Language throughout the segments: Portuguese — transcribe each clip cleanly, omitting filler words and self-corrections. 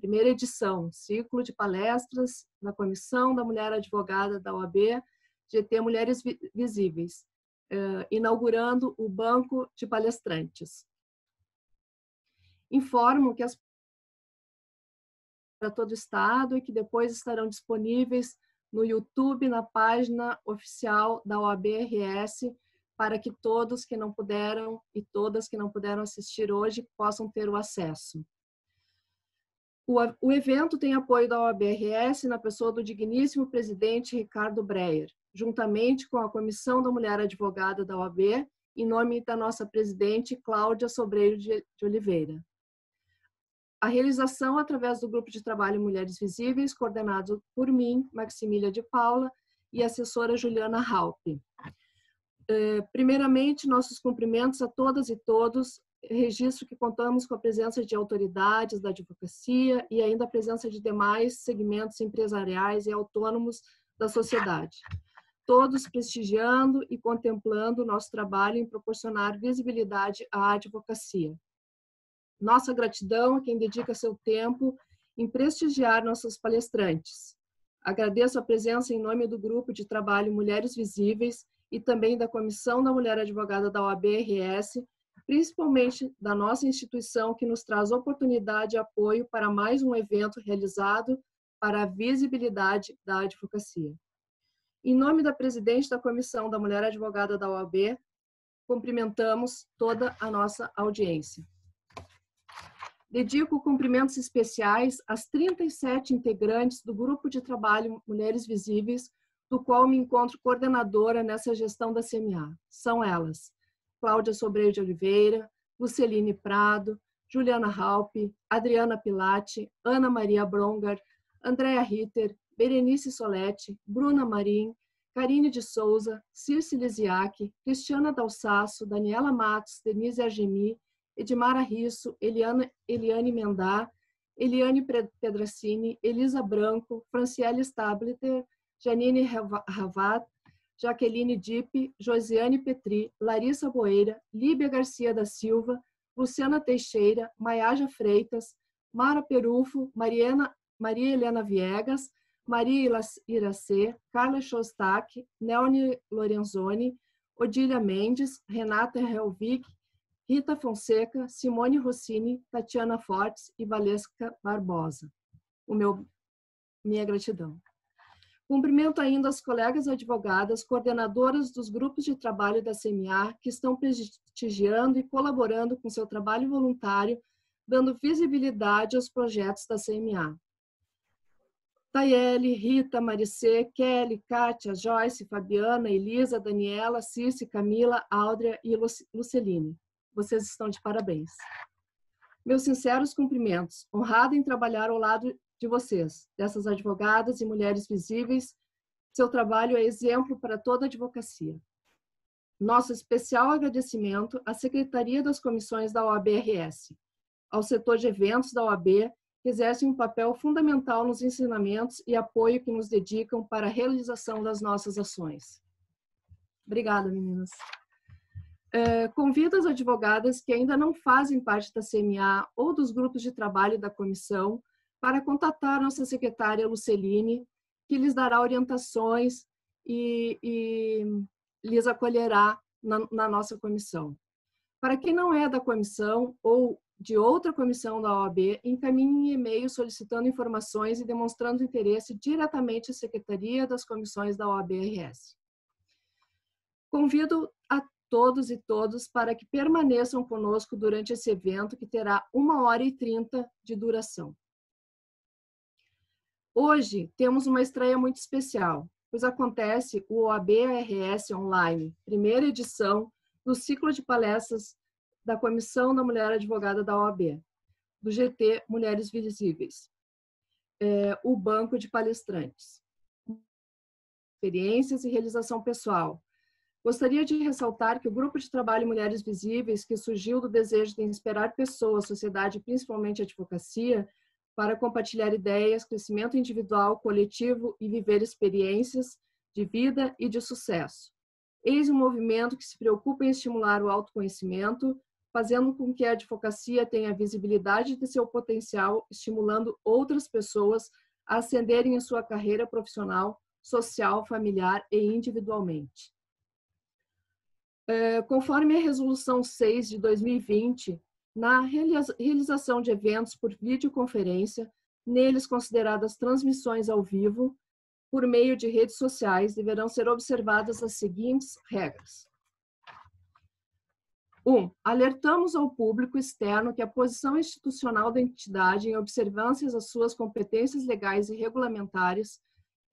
primeira edição, ciclo de palestras na Comissão da Mulher Advogada da OAB, GT Mulheres Visíveis, inaugurando o banco de palestrantes. Informo que para todo o estado e que depois estarão disponíveis no YouTube, na página oficial da OAB-RS, para que todos que não puderam e todas que não puderam assistir hoje possam ter o acesso. O evento tem apoio da OAB-RS na pessoa do digníssimo presidente Ricardo Breyer, juntamente com a Comissão da Mulher Advogada da OAB, em nome da nossa presidente Cláudia Sobreiro de Oliveira. A realização através do Grupo de Trabalho Mulheres Visíveis, coordenado por mim, Maximília de Paula, e a assessora Juliana Halpe. Primeiramente, nossos cumprimentos a todas e todos. Registro que contamos com a presença de autoridades da advocacia e ainda a presença de demais segmentos empresariais e autônomos da sociedade. Todos prestigiando e contemplando o nosso trabalho em proporcionar visibilidade à advocacia. Nossa gratidão a quem dedica seu tempo em prestigiar nossos palestrantes. Agradeço a presença em nome do Grupo de Trabalho Mulheres Visíveis e também da Comissão da Mulher Advogada da OAB-RS, principalmente da nossa instituição, que nos traz oportunidade e apoio para mais um evento realizado para a visibilidade da advocacia. Em nome da presidente da Comissão da Mulher Advogada da OAB, cumprimentamos toda a nossa audiência. Dedico cumprimentos especiais às 37 integrantes do Grupo de Trabalho Mulheres Visíveis, do qual me encontro coordenadora nessa gestão da CMA. São elas: Cláudia Sobreiro de Oliveira, Luceline Prado, Juliana Halpe, Adriana Pilati, Ana Maria Brongar, Andréa Ritter, Berenice Soletti, Bruna Marim, Karine de Souza, Circe Lisiak, Cristiana Dalsasso, Daniela Matos, Denise Argemi, Edmara Risso, Eliane Mendá, Eliane Pedracini, Elisa Branco, Franciele Stableter, Janine Ravat, Jaqueline Dipe, Josiane Petri, Larissa Boeira, Líbia Garcia da Silva, Luciana Teixeira, Maiaja Freitas, Mara Perufo, Maria Helena Viegas, Maria Iracê, Carla Shostak, Neone Lorenzoni, Odília Mendes, Renata Helvig, Rita Fonseca, Simone Rossini, Tatiana Fortes e Valesca Barbosa. Minha gratidão. Cumprimento ainda as colegas advogadas, coordenadoras dos grupos de trabalho da CMA, que estão prestigiando e colaborando com seu trabalho voluntário, dando visibilidade aos projetos da CMA. Tayeli, Rita, Maricê, Kelly, Kátia, Joyce, Fabiana, Elisa, Daniela, Circe, Camila, Áudria e Luceline. Vocês estão de parabéns. Meus sinceros cumprimentos, honrada em trabalhar ao lado de vocês, dessas advogadas e mulheres visíveis. Seu trabalho é exemplo para toda a advocacia. Nosso especial agradecimento à Secretaria das Comissões da OAB-RS, ao setor de eventos da OAB, que exercem um papel fundamental nos ensinamentos e apoio que nos dedicam para a realização das nossas ações. Obrigada, meninas. Convido as advogadas que ainda não fazem parte da CMA ou dos grupos de trabalho da comissão para contatar nossa secretária Luceline, que lhes dará orientações e lhes acolherá na nossa comissão. Para quem não é da comissão ou de outra comissão da OAB, encaminhe e-mail solicitando informações e demonstrando interesse diretamente à Secretaria das Comissões da OAB-RS. Convido a todos e todas para que permaneçam conosco durante esse evento, que terá 1h30 de duração. Hoje temos uma estreia muito especial, pois acontece o OAB-RS Online, primeira edição do ciclo de palestras da Comissão da Mulher Advogada da OAB, do GT Mulheres Visíveis, o banco de palestrantes. Experiências e realização pessoal. Gostaria de ressaltar que o Grupo de Trabalho Mulheres Visíveis, que surgiu do desejo de inspirar pessoas, sociedade e principalmente a advocacia, para compartilhar ideias, crescimento individual, coletivo e viver experiências de vida e de sucesso. Eis um movimento que se preocupa em estimular o autoconhecimento, fazendo com que a advocacia tenha visibilidade de seu potencial, estimulando outras pessoas a ascenderem em sua carreira profissional, social, familiar e individualmente. Conforme a Resolução 6 de 2020, na realização de eventos por videoconferência, neles consideradas transmissões ao vivo, por meio de redes sociais, deverão ser observadas as seguintes regras. 1. Alertamos ao público externo que a posição institucional da entidade, em observâncias às suas competências legais e regulamentares,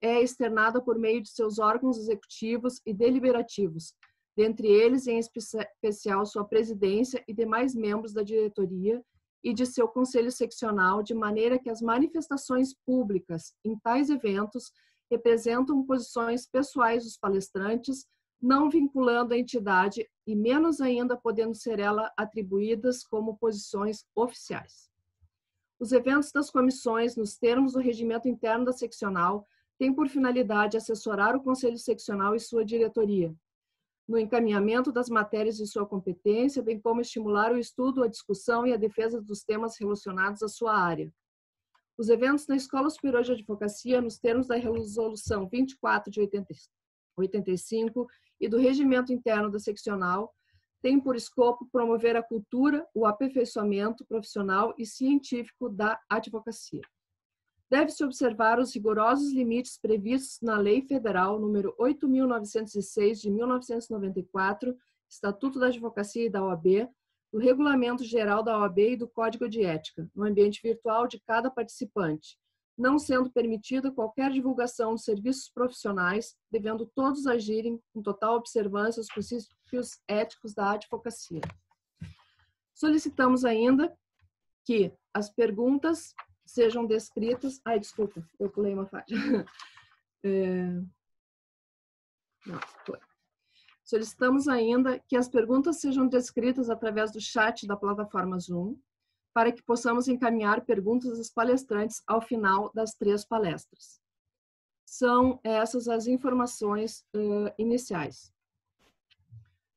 é externada por meio de seus órgãos executivos e deliberativos, dentre eles, em especial, sua presidência e demais membros da diretoria e de seu conselho seccional, de maneira que as manifestações públicas em tais eventos representam posições pessoais dos palestrantes, não vinculando a entidade e menos ainda podendo ser ela atribuídas como posições oficiais. Os eventos das comissões, nos termos do regimento interno da seccional, têm por finalidade assessorar o conselho seccional e sua diretoria, no encaminhamento das matérias de sua competência, bem como estimular o estudo, a discussão e a defesa dos temas relacionados à sua área. Os eventos na Escola Superior de Advocacia, nos termos da Resolução 24 de 85 e do Regimento Interno da Seccional, têm por escopo promover a cultura, o aperfeiçoamento profissional e científico da advocacia. Deve-se observar os rigorosos limites previstos na Lei Federal número 8.906 de 1994, Estatuto da Advocacia e da OAB, do Regulamento Geral da OAB e do Código de Ética, no ambiente virtual de cada participante, não sendo permitida qualquer divulgação de serviços profissionais, devendo todos agirem com total observância aos princípios éticos da advocacia. Solicitamos ainda que as perguntas sejam descritas... Ai, desculpa, eu pulei uma faixa. Não, foi. Solicitamos ainda que as perguntas sejam descritas através do chat da plataforma Zoom, para que possamos encaminhar perguntas dos palestrantes ao final das 3 palestras. São essas as informações iniciais.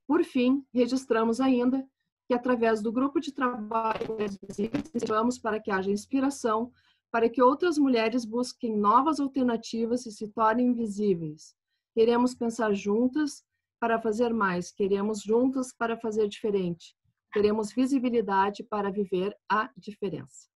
Por fim, registramos ainda que, através do grupo de trabalho, incentivamos para que haja inspiração, para que outras mulheres busquem novas alternativas e se tornem visíveis. Queremos pensar juntas para fazer mais, queremos juntas para fazer diferente. Teremos visibilidade para viver a diferença.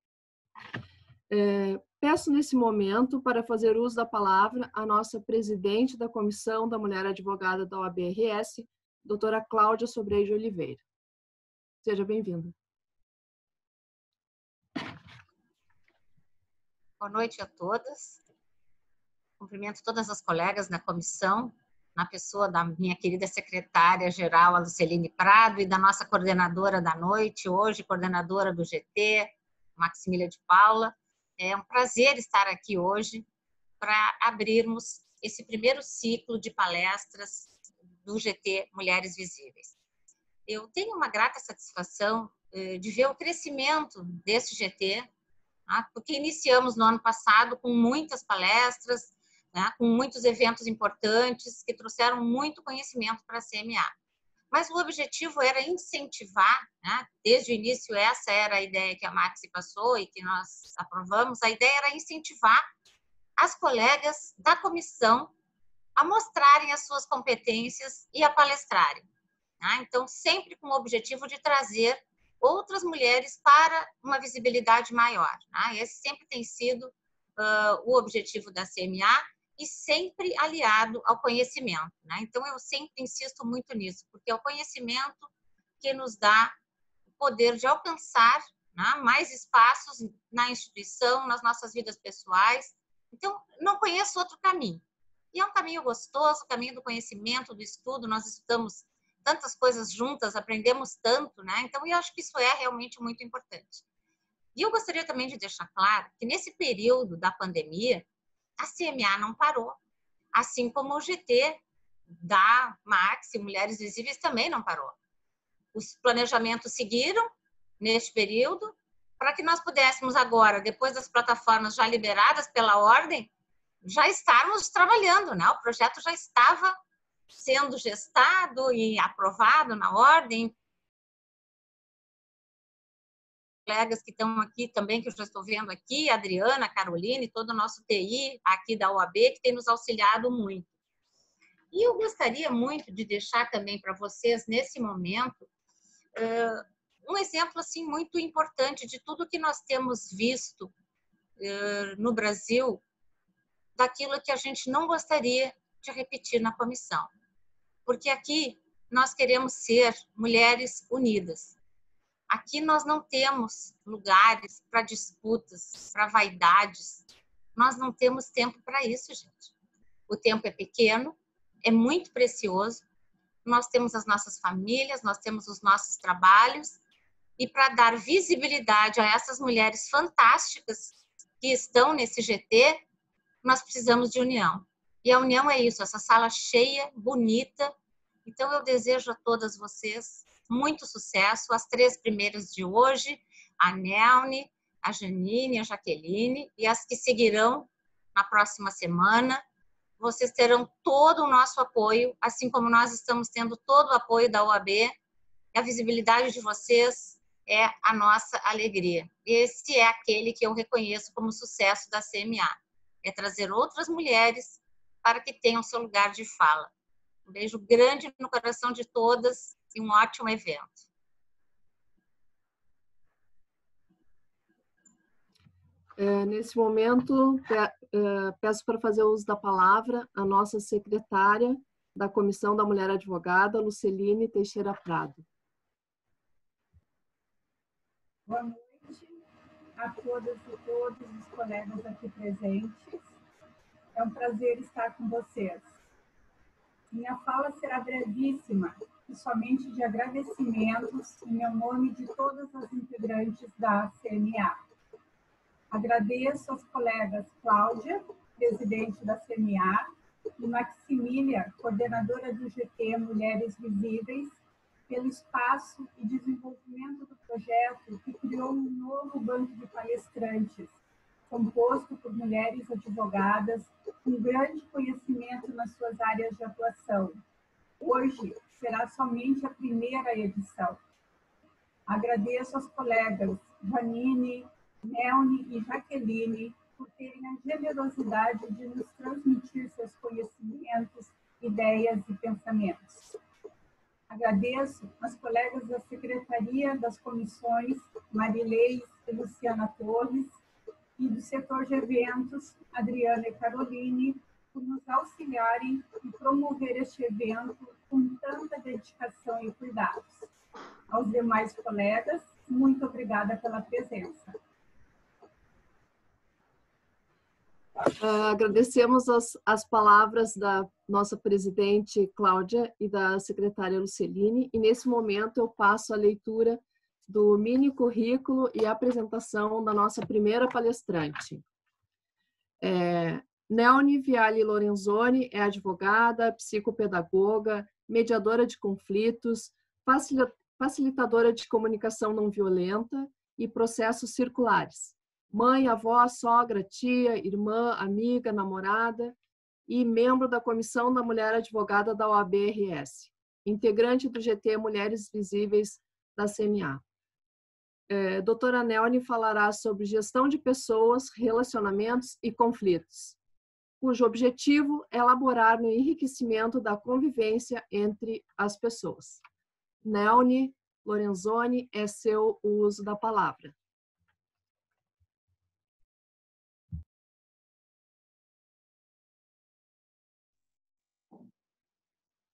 Peço nesse momento para fazer uso da palavra a nossa presidente da Comissão da Mulher Advogada da OAB-RS, doutora Cláudia Sobreiro de Oliveira. Seja bem-vinda. Boa noite a todas. Cumprimento todas as colegas da comissão, na pessoa da minha querida secretária-geral, a Luceline Prado, e da nossa coordenadora da noite, hoje coordenadora do GT, Maximília de Paula. É um prazer estar aqui hoje para abrirmos esse primeiro ciclo de palestras do GT Mulheres Visíveis. Eu tenho uma grata satisfação de ver o crescimento desse GT, porque iniciamos no ano passado com muitas palestras, com muitos eventos importantes que trouxeram muito conhecimento para a CMA. Mas o objetivo era incentivar, desde o início essa era a ideia que a Maxi passou e que nós aprovamos, a ideia era incentivar as colegas da comissão a mostrarem as suas competências e a palestrarem. Então, sempre com o objetivo de trazer outras mulheres para uma visibilidade maior. Esse sempre tem sido o objetivo da CMA, e sempre aliado ao conhecimento. Então, eu sempre insisto muito nisso, porque é o conhecimento que nos dá o poder de alcançar mais espaços na instituição, nas nossas vidas pessoais. Então, não conheço outro caminho. E é um caminho gostoso, o caminho do conhecimento, do estudo. Nós estudamos tantas coisas juntas, aprendemos tanto, Então, eu acho que isso é realmente muito importante. E eu gostaria também de deixar claro que, nesse período da pandemia, a CMA não parou, assim como o GT da Maxi, Mulheres Visíveis, também não parou. Os planejamentos seguiram neste período para que nós pudéssemos agora, depois das plataformas já liberadas pela ordem, já estarmos trabalhando, O projeto já estava sendo gestado e aprovado na ordem, colegas que estão aqui também, que eu já estou vendo aqui, a Adriana, a Caroline, todo o nosso TI aqui da OAB, que tem nos auxiliado muito. E eu gostaria muito de deixar também para vocês, nesse momento, um exemplo assim, muito importante de tudo que nós temos visto no Brasil, daquilo que a gente não gostaria de repetir na comissão. Porque aqui nós queremos ser mulheres unidas. Aqui nós não temos lugares para disputas, para vaidades. Nós não temos tempo para isso, gente. O tempo é pequeno, é muito precioso. Nós temos as nossas famílias, nós temos os nossos trabalhos. E para dar visibilidade a essas mulheres fantásticas que estão nesse GT, nós precisamos de união. E a união é isso, essa sala cheia, bonita. Então, eu desejo a todas vocês muito sucesso. As 3 primeiras de hoje, a Nelne, a Janine, a Jaqueline, e as que seguirão na próxima semana. Vocês terão todo o nosso apoio, assim como nós estamos tendo todo o apoio da OAB. E a visibilidade de vocês é a nossa alegria. Esse é aquele que eu reconheço como sucesso da CMA. É trazer outras mulheres para que tenham seu lugar de fala. Um beijo grande no coração de todas e um ótimo evento. Nesse momento, peço para fazer uso da palavra a nossa secretária da Comissão da Mulher Advogada, Luceline Teixeira Prado. Boa noite a todas e todos os colegas aqui presentes. É um prazer estar com vocês. Minha fala será brevíssima e somente de agradecimentos em meu nome de todas as integrantes da CMA. Agradeço às colegas Cláudia, presidente da CMA, e Maximília, coordenadora do GT Mulheres Visíveis, pelo espaço e desenvolvimento do projeto que criou um novo banco de palestrantes, composto por mulheres advogadas com grande conhecimento nas suas áreas de atuação. Hoje será somente a primeira edição. Agradeço aos colegas Janine, Nelne e Jaqueline por terem a generosidade de nos transmitir seus conhecimentos, ideias e pensamentos. Agradeço às colegas da Secretaria das Comissões, Marileis e Luciana Torres, e do setor de eventos, Adriana e Caroline, por nos auxiliarem e promover este evento com tanta dedicação e cuidados. Aos demais colegas, muito obrigada pela presença. Agradecemos as palavras da nossa presidente Cláudia e da secretária Luceline, e nesse momento eu passo a leitura do mini currículo e a apresentação da nossa primeira palestrante. Nelne Viale Lorenzoni é advogada, psicopedagoga, mediadora de conflitos, facilitadora de comunicação não violenta e processos circulares. Mãe, avó, sogra, tia, irmã, amiga, namorada e membro da Comissão da Mulher Advogada da OAB-RS, integrante do GT Mulheres Visíveis da CMA. Doutora Nelne falará sobre gestão de pessoas, relacionamentos e conflitos, cujo objetivo é elaborar no enriquecimento da convivência entre as pessoas. Nelne Lorenzoni, é seu o uso da palavra.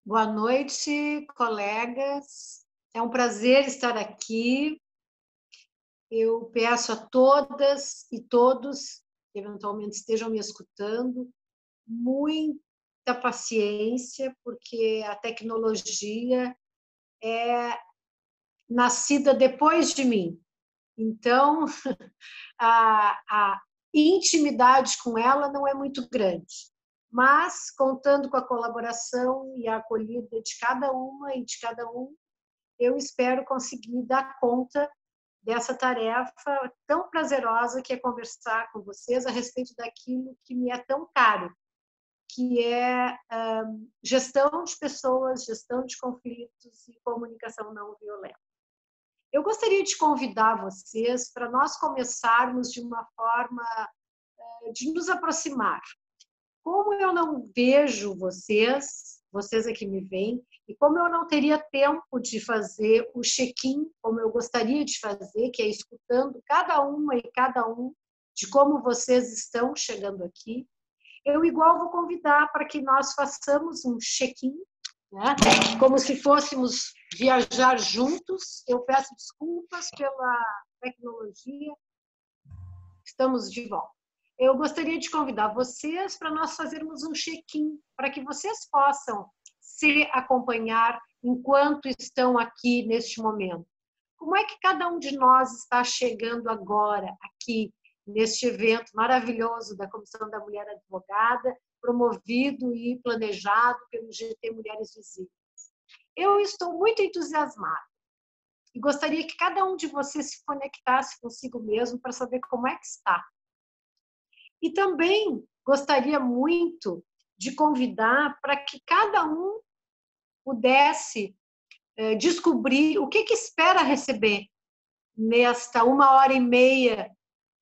Boa noite, colegas. É um prazer estar aqui. Eu peço a todas e todos que eventualmente estejam me escutando muita paciência, porque a tecnologia é nascida depois de mim. Então, a intimidade com ela não é muito grande. Mas, contando com a colaboração e a acolhida de cada uma e de cada um, eu espero conseguir dar conta dessa tarefa tão prazerosa que é conversar com vocês a respeito daquilo que me é tão caro, que é gestão de pessoas, gestão de conflitos e comunicação não violenta. Eu gostaria de convidar vocês para nós começarmos de uma forma de nos aproximar. Como eu não vejo vocês aqui me veem, e como eu não teria tempo de fazer o check-in, como eu gostaria de fazer, que é escutando cada uma e cada um de como vocês estão chegando aqui, eu igual vou convidar para que nós façamos um check-in, né? Como se fôssemos viajar juntos. Eu peço desculpas pela tecnologia. Estamos de volta. Eu gostaria de convidar vocês para nós fazermos um check-in, para que vocês possam se acompanhar enquanto estão aqui neste momento. Como é que cada um de nós está chegando agora aqui neste evento maravilhoso da Comissão da Mulher Advogada, promovido e planejado pelo GT Mulheres Visíveis? Eu estou muito entusiasmada e gostaria que cada um de vocês se conectasse consigo mesmo para saber como é que está. E também gostaria muito de convidar para que cada um pudesse descobrir o que espera receber nesta 1h30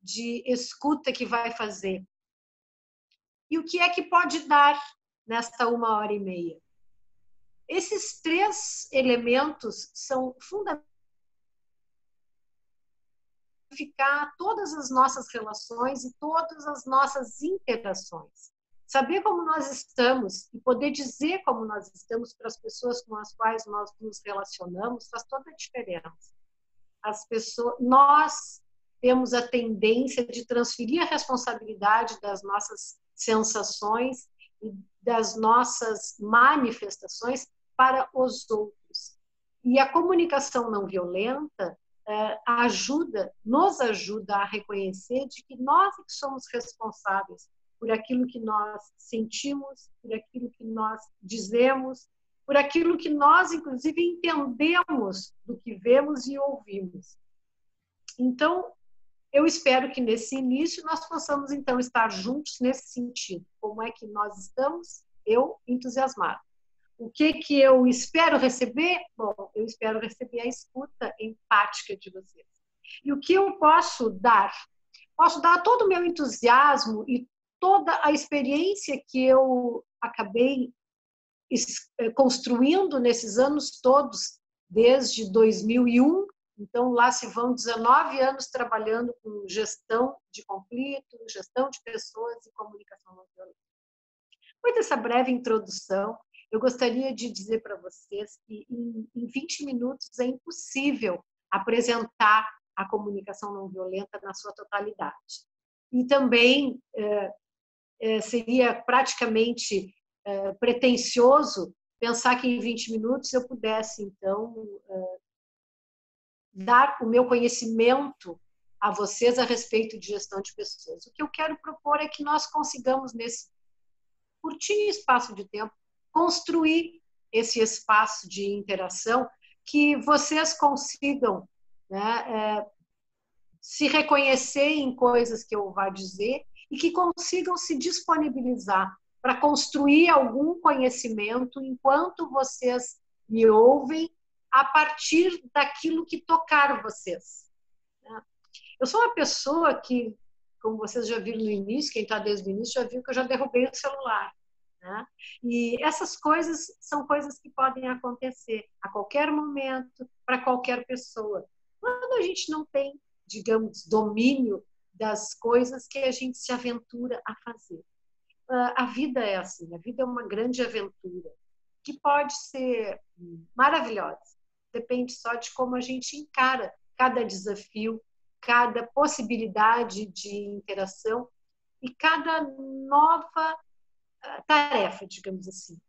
de escuta que vai fazer. E o que é que pode dar nesta 1h30? Esses 3 elementos são fundamentais para todas as nossas relações e todas as nossas interações. Saber como nós estamos e poder dizer como nós estamos para as pessoas com as quais nós nos relacionamos faz toda a diferença. Nós temos a tendência de transferir a responsabilidade das nossas sensações e das nossas manifestações para os outros. E a comunicação não violenta nos ajuda a reconhecer de que nós é que somos responsáveis por aquilo que nós sentimos, por aquilo que nós dizemos, por aquilo que nós, inclusive, entendemos do que vemos e ouvimos. Então, eu espero que nesse início nós possamos, então, estar juntos nesse sentido. Como é que nós estamos? Eu, entusiasmado. O que eu espero receber? Bom, eu espero receber a escuta empática de vocês. E o que eu posso dar? Posso dar todo o meu entusiasmo e toda a experiência que eu acabei construindo nesses anos todos, desde 2001. Então, lá se vão 19 anos trabalhando com gestão de conflito, gestão de pessoas e comunicação não violenta. Depois dessa breve introdução, eu gostaria de dizer para vocês que em 20 minutos é impossível apresentar a comunicação não violenta na sua totalidade. E também seria praticamente pretensioso pensar que em 20 minutos eu pudesse, então, dar o meu conhecimento a vocês a respeito de gestão de pessoas. O que eu quero propor é que nós consigamos, nesse curtinho espaço de tempo, construir esse espaço de interação, que vocês consigam, né, se reconhecer em coisas que eu vá dizer e que consigam se disponibilizar para construir algum conhecimento enquanto vocês me ouvem a partir daquilo que tocar vocês. Eu sou uma pessoa que, como vocês já viram no início, quem está desde o início já viu que eu já derrubei o celular. Né? E essas coisas são coisas que podem acontecer a qualquer momento, para qualquer pessoa. Quando a gente não tem, digamos, domínio das coisas que a gente se aventura a fazer. A vida é assim, a vida é uma grande aventura, que pode ser maravilhosa. Depende só de como a gente encara cada desafio, cada possibilidade de interação e cada nova tarefa, digamos assim.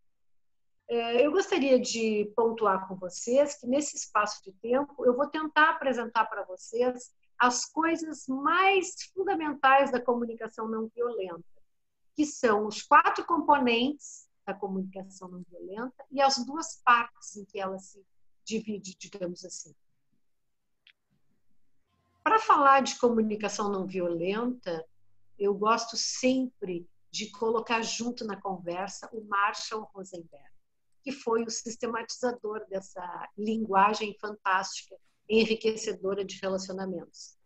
Eu gostaria de pontuar com vocês que nesse espaço de tempo eu vou tentar apresentar para vocês as coisas mais fundamentais da comunicação não violenta, que são os 4 componentes da comunicação não violenta e as 2 partes em que ela se divide, digamos assim. Para falar de comunicação não violenta, eu gosto sempre de colocar junto na conversa o Marshall Rosenberg, que foi o sistematizador dessa linguagem fantástica enriquecedora de relacionamentos.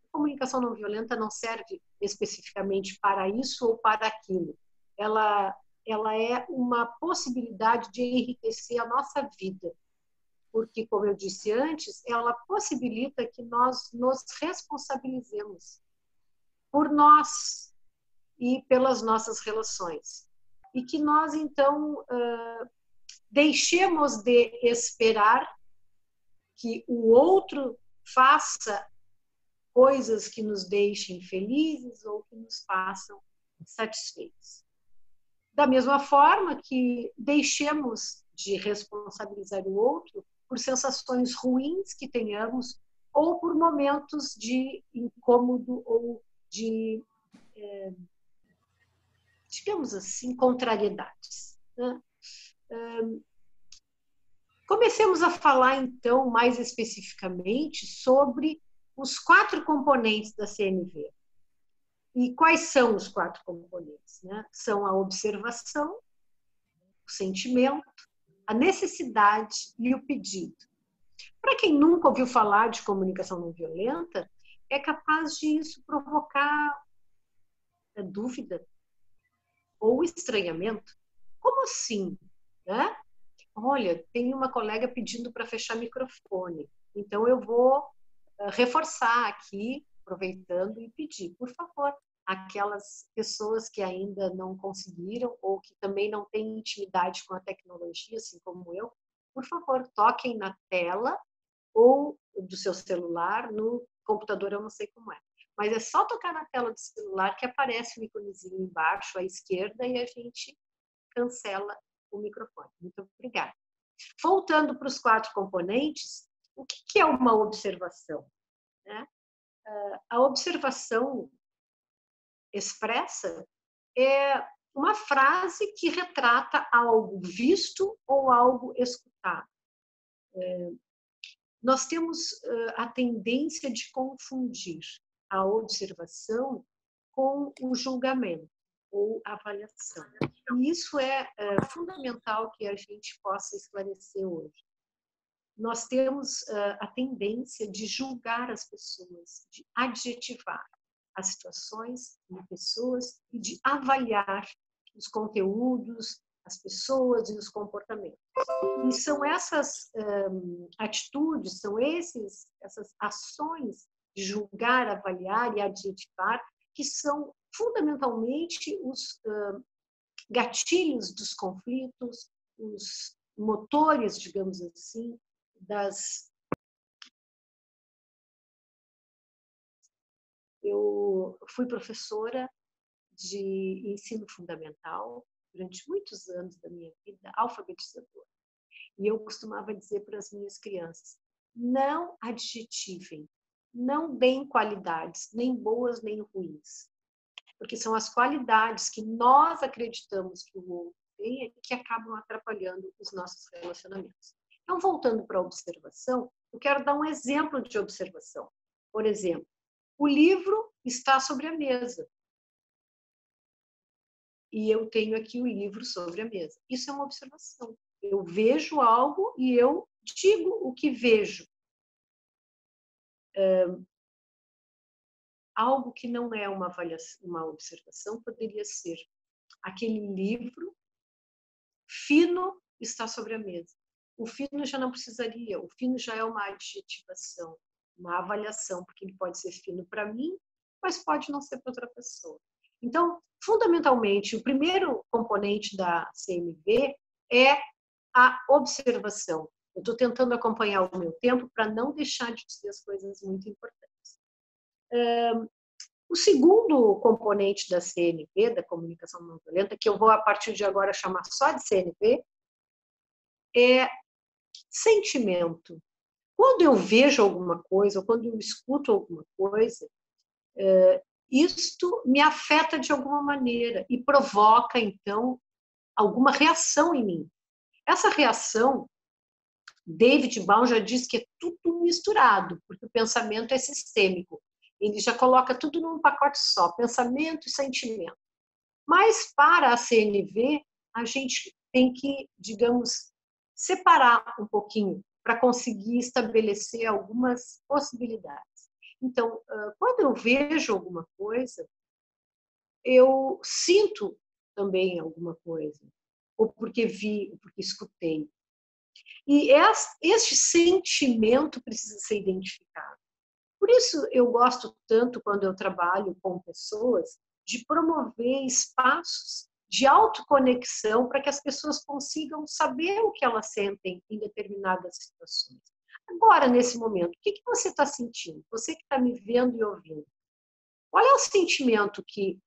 A comunicação não violenta não serve especificamente para isso ou para aquilo. Ela é uma possibilidade de enriquecer a nossa vida, porque, como eu disse antes, ela possibilita que nós nos responsabilizemos por nós e pelas nossas relações. E que nós, então, deixemos de esperar que o outro faça coisas que nos deixem felizes ou que nos façam satisfeitos. Da mesma forma que deixemos de responsabilizar o outro por sensações ruins que tenhamos ou por momentos de incômodo ou de, digamos assim, contrariedades, né? Comecemos a falar, então, mais especificamente sobre os 4 componentes da CNV. E quais são os 4 componentes, né? São a observação, o sentimento, a necessidade e o pedido. Para quem nunca ouviu falar de comunicação não violenta, é capaz de isso provocar dúvida ou estranhamento. Como assim, né? Olha, tem uma colega pedindo para fechar microfone, então eu vou reforçar aqui, aproveitando, e pedir, por favor, aquelas pessoas que ainda não conseguiram ou que também não têm intimidade com a tecnologia, assim como eu, por favor, toquem na tela ou do seu celular, no computador eu não sei como é, mas é só tocar na tela do celular que aparece o íconezinho embaixo à esquerda e a gente cancela o microfone. Muito obrigada. Voltando para os 4 componentes, o que é uma observação, né? A observação expressa é uma frase que retrata algo visto ou algo escutado. Nós temos a tendência de confundir a observação com o julgamento ou avaliação. E isso é fundamental que a gente possa esclarecer hoje. Nós temos a tendência de julgar as pessoas, de adjetivar as situações e pessoas e de avaliar os conteúdos, as pessoas e os comportamentos. E são essas atitudes, são essas ações de julgar, avaliar e adjetivar que são fundamentalmente os gatilhos dos conflitos, os motores, digamos assim, Eu fui professora de ensino fundamental durante muitos anos da minha vida, alfabetizadora. E eu costumava dizer para as minhas crianças, não adjetivem, não deem qualidades, nem boas nem ruins. Porque são as qualidades que nós acreditamos que o outro tem que acabam atrapalhando os nossos relacionamentos. Então, voltando para a observação, eu quero dar um exemplo de observação. Por exemplo, o livro está sobre a mesa. E eu tenho aqui o livro sobre a mesa. Isso é uma observação. Eu vejo algo e eu digo o que vejo. Algo que não é uma avaliação, uma observação, poderia ser aquele livro fino está sobre a mesa. O fino já não precisaria, o fino já é uma adjetivação, uma avaliação, porque ele pode ser fino para mim, mas pode não ser para outra pessoa. Então, fundamentalmente, o primeiro componente da CNV é a observação. Eu estou tentando acompanhar o meu tempo para não deixar de dizer as coisas muito importantes. O segundo componente da CNV, da comunicação não violenta, que eu vou a partir de agora chamar só de CNV, é sentimento. Quando eu vejo alguma coisa, ou quando eu escuto alguma coisa, isto me afeta de alguma maneira e provoca, então, alguma reação em mim. Essa reação, David Baum já diz que é tudo misturado, porque o pensamento é sistêmico. Ele já coloca tudo num pacote só, pensamento e sentimento. Mas, para a CNV, a gente tem que, digamos, separar um pouquinho para conseguir estabelecer algumas possibilidades. Então, quando eu vejo alguma coisa, eu sinto também alguma coisa, ou porque vi, ou porque escutei. E este sentimento precisa ser identificado. Por isso eu gosto tanto, quando eu trabalho com pessoas, de promover espaços de autoconexão para que as pessoas consigam saber o que elas sentem em determinadas situações. Agora, nesse momento, o que você está sentindo? Você que está me vendo e ouvindo. Qual é o sentimento que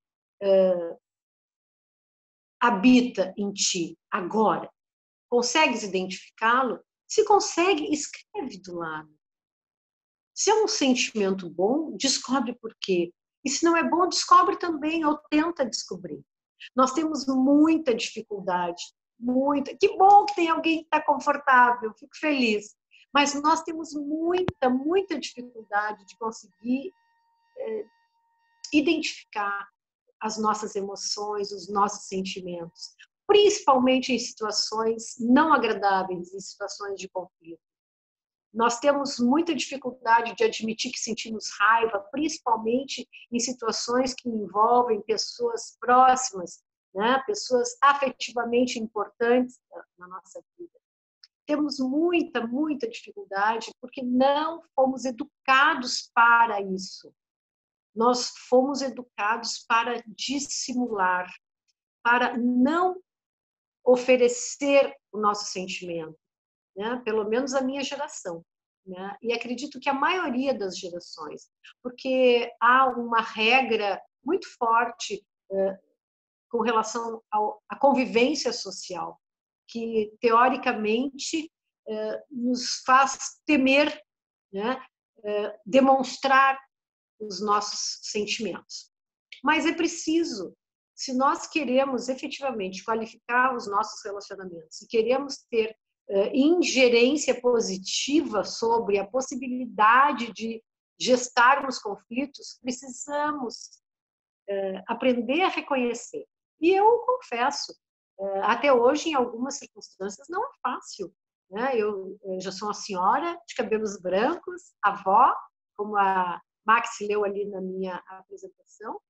habita em ti agora? Consegues identificá-lo? Se consegue, escreve do lado. Se é um sentimento bom, descobre por quê. E se não é bom, descobre também, ou tenta descobrir. Nós temos muita dificuldade, muita. Que bom que tem alguém que está confortável, fico feliz. Mas nós temos muita dificuldade de conseguir identificar as nossas emoções, os nossos sentimentos, principalmente em situações não agradáveis, em situações de conflito. Nós temos muita dificuldade de admitir que sentimos raiva, principalmente em situações que envolvem pessoas próximas, né? Pessoas afetivamente importantes na nossa vida. Temos muita dificuldade porque não fomos educados para isso. Nós fomos educados para dissimular, para não oferecer o nosso sentimento, né? Pelo menos a minha geração, né? E acredito que a maioria das gerações, porque há uma regra muito forte com relação à convivência social, que teoricamente nos faz temer, né? Demonstrar os nossos sentimentos. Mas é preciso, se nós queremos efetivamente qualificar os nossos relacionamentos, se queremos ter ingerência positiva sobre a possibilidade de gestarmos conflitos, precisamos aprender a reconhecer. E eu confesso, até hoje, em algumas circunstâncias, não é fácil. Né? Eu já sou uma senhora de cabelos brancos, avó, como a Max leu ali na minha apresentação,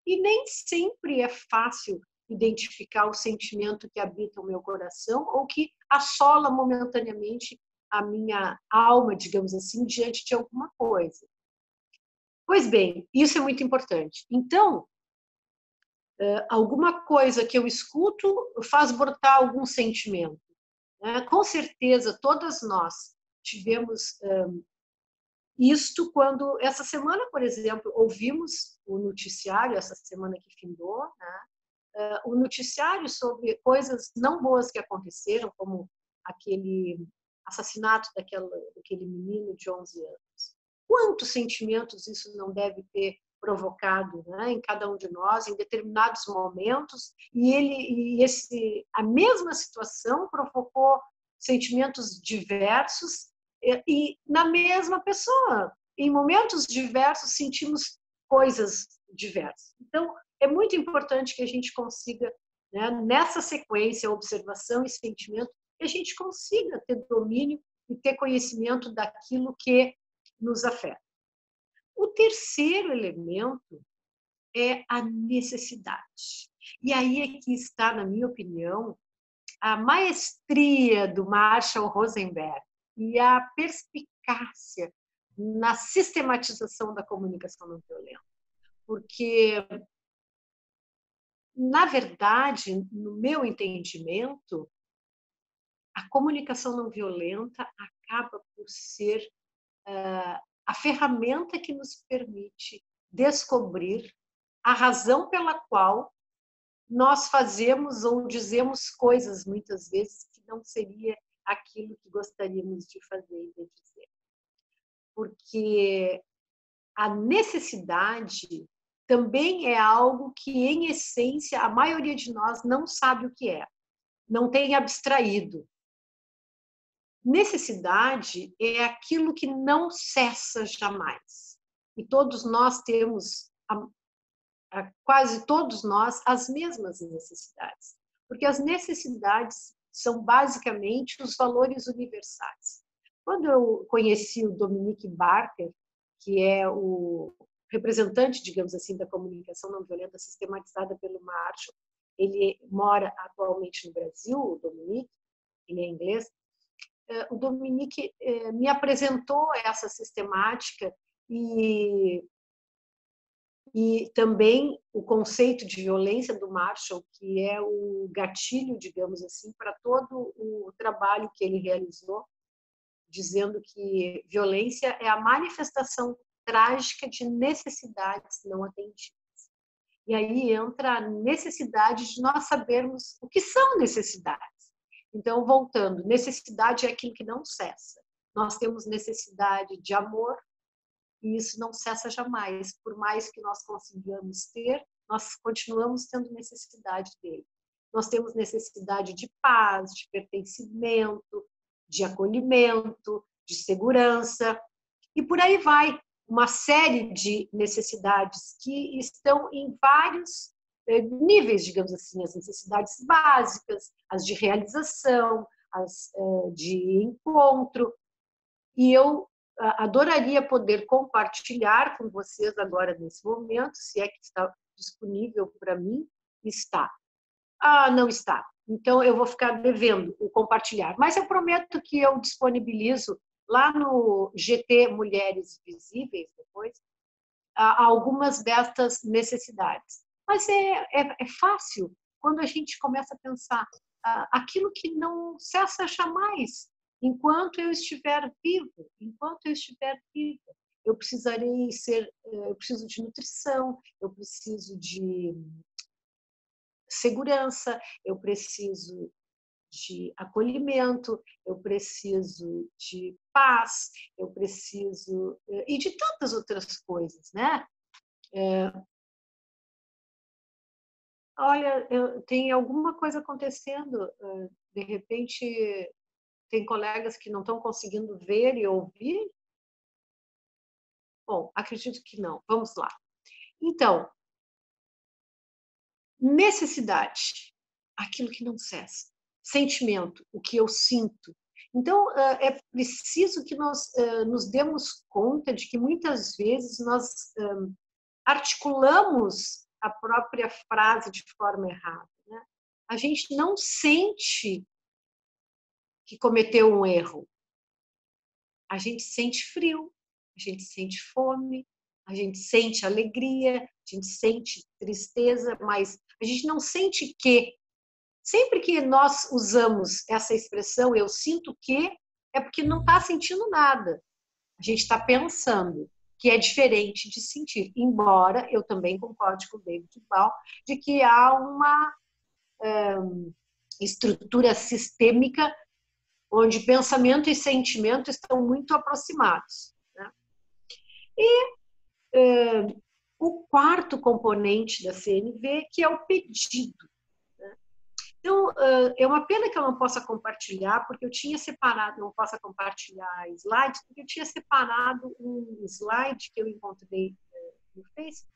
e nem sempre é fácil identificar o sentimento que habita o meu coração ou que assola momentaneamente a minha alma, digamos assim, diante de alguma coisa. Pois bem, isso é muito importante. Então, alguma coisa que eu escuto faz brotar algum sentimento. Né? Com certeza, todas nós tivemos isto quando, essa semana, por exemplo, ouvimos o noticiário, essa semana que findou, né? O noticiário sobre coisas não boas que aconteceram, como aquele assassinato daquele menino de 11 anos. Quantos sentimentos isso não deve ter provocado, né, em cada um de nós, em determinados momentos, a mesma situação provocou sentimentos diversos e na mesma pessoa. Em momentos diversos, sentimos coisas diversas. Então, é muito importante que a gente consiga, né, nessa sequência, observação e sentimento, que a gente consiga ter domínio e ter conhecimento daquilo que nos afeta. O terceiro elemento é a necessidade. E aí é que está, na minha opinião, a maestria do Marshall Rosenberg e a perspicácia na sistematização da comunicação não violenta. Porque, na verdade, no meu entendimento, a comunicação não violenta acaba por ser a ferramenta que nos permite descobrir a razão pela qual nós fazemos ou dizemos coisas, muitas vezes, que não seria aquilo que gostaríamos de fazer e de dizer. Porque a necessidade também é algo que, em essência, a maioria de nós não sabe o que é, não tem abstraído. Necessidade é aquilo que não cessa jamais. E todos nós temos, quase todos nós, as mesmas necessidades. Porque as necessidades são basicamente os valores universais. Quando eu conheci o Dominique Barker, que é o representante, digamos assim, da comunicação não violenta sistematizada pelo Marshall, ele mora atualmente no Brasil, o Dominique, ele é inglês. O Dominique me apresentou essa sistemática e também o conceito de violência do Marshall, que é o gatilho, digamos assim, para todo o trabalho que ele realizou, dizendo que violência é a manifestação trágica de necessidades não atendidas. E aí entra a necessidade de nós sabermos o que são necessidades. Então, voltando, necessidade é aquilo que não cessa. Nós temos necessidade de amor, e isso não cessa jamais. Por mais que nós consigamos ter, nós continuamos tendo necessidade dele. Nós temos necessidade de paz, de pertencimento, de acolhimento, de segurança, e por aí vai. Uma série de necessidades que estão em vários níveis, digamos assim, as necessidades básicas, as de realização, as de encontro. E eu adoraria poder compartilhar com vocês agora, nesse momento, se é que está disponível para mim. Está. Ah, não está. Então, eu vou ficar devendo o compartilhar. Mas eu prometo que eu disponibilizo lá no GT Mulheres Visíveis, depois, algumas destas necessidades. Mas é fácil quando a gente começa a pensar aquilo que não cessa jamais. Enquanto eu estiver vivo, eu preciso de nutrição, eu preciso de segurança, eu preciso de acolhimento, eu preciso de paz, eu preciso e de tantas outras coisas, né? Olha, tem alguma coisa acontecendo, de repente tem colegas que não estão conseguindo ver e ouvir? Bom, acredito que não. Vamos lá. Então, necessidade, aquilo que não cessa. Sentimento, o que eu sinto. Então, é preciso que nós nos demos conta de que muitas vezes nós articulamos a própria frase de forma errada, né? A gente não sente que cometeu um erro. A gente sente frio, a gente sente fome, a gente sente alegria, a gente sente tristeza, mas a gente não sente que. Sempre que nós usamos essa expressão, eu sinto que, é porque não está sentindo nada. A gente está pensando, que é diferente de sentir. Embora eu também concorde com o David Ball de que há uma estrutura sistêmica onde pensamento e sentimento estão muito aproximados, né? E o quarto componente da CNV, que é o pedido. Então, é uma pena que eu não possa compartilhar, porque eu tinha separado, não possa compartilhar slides, porque eu tinha separado um slide que eu encontrei no Facebook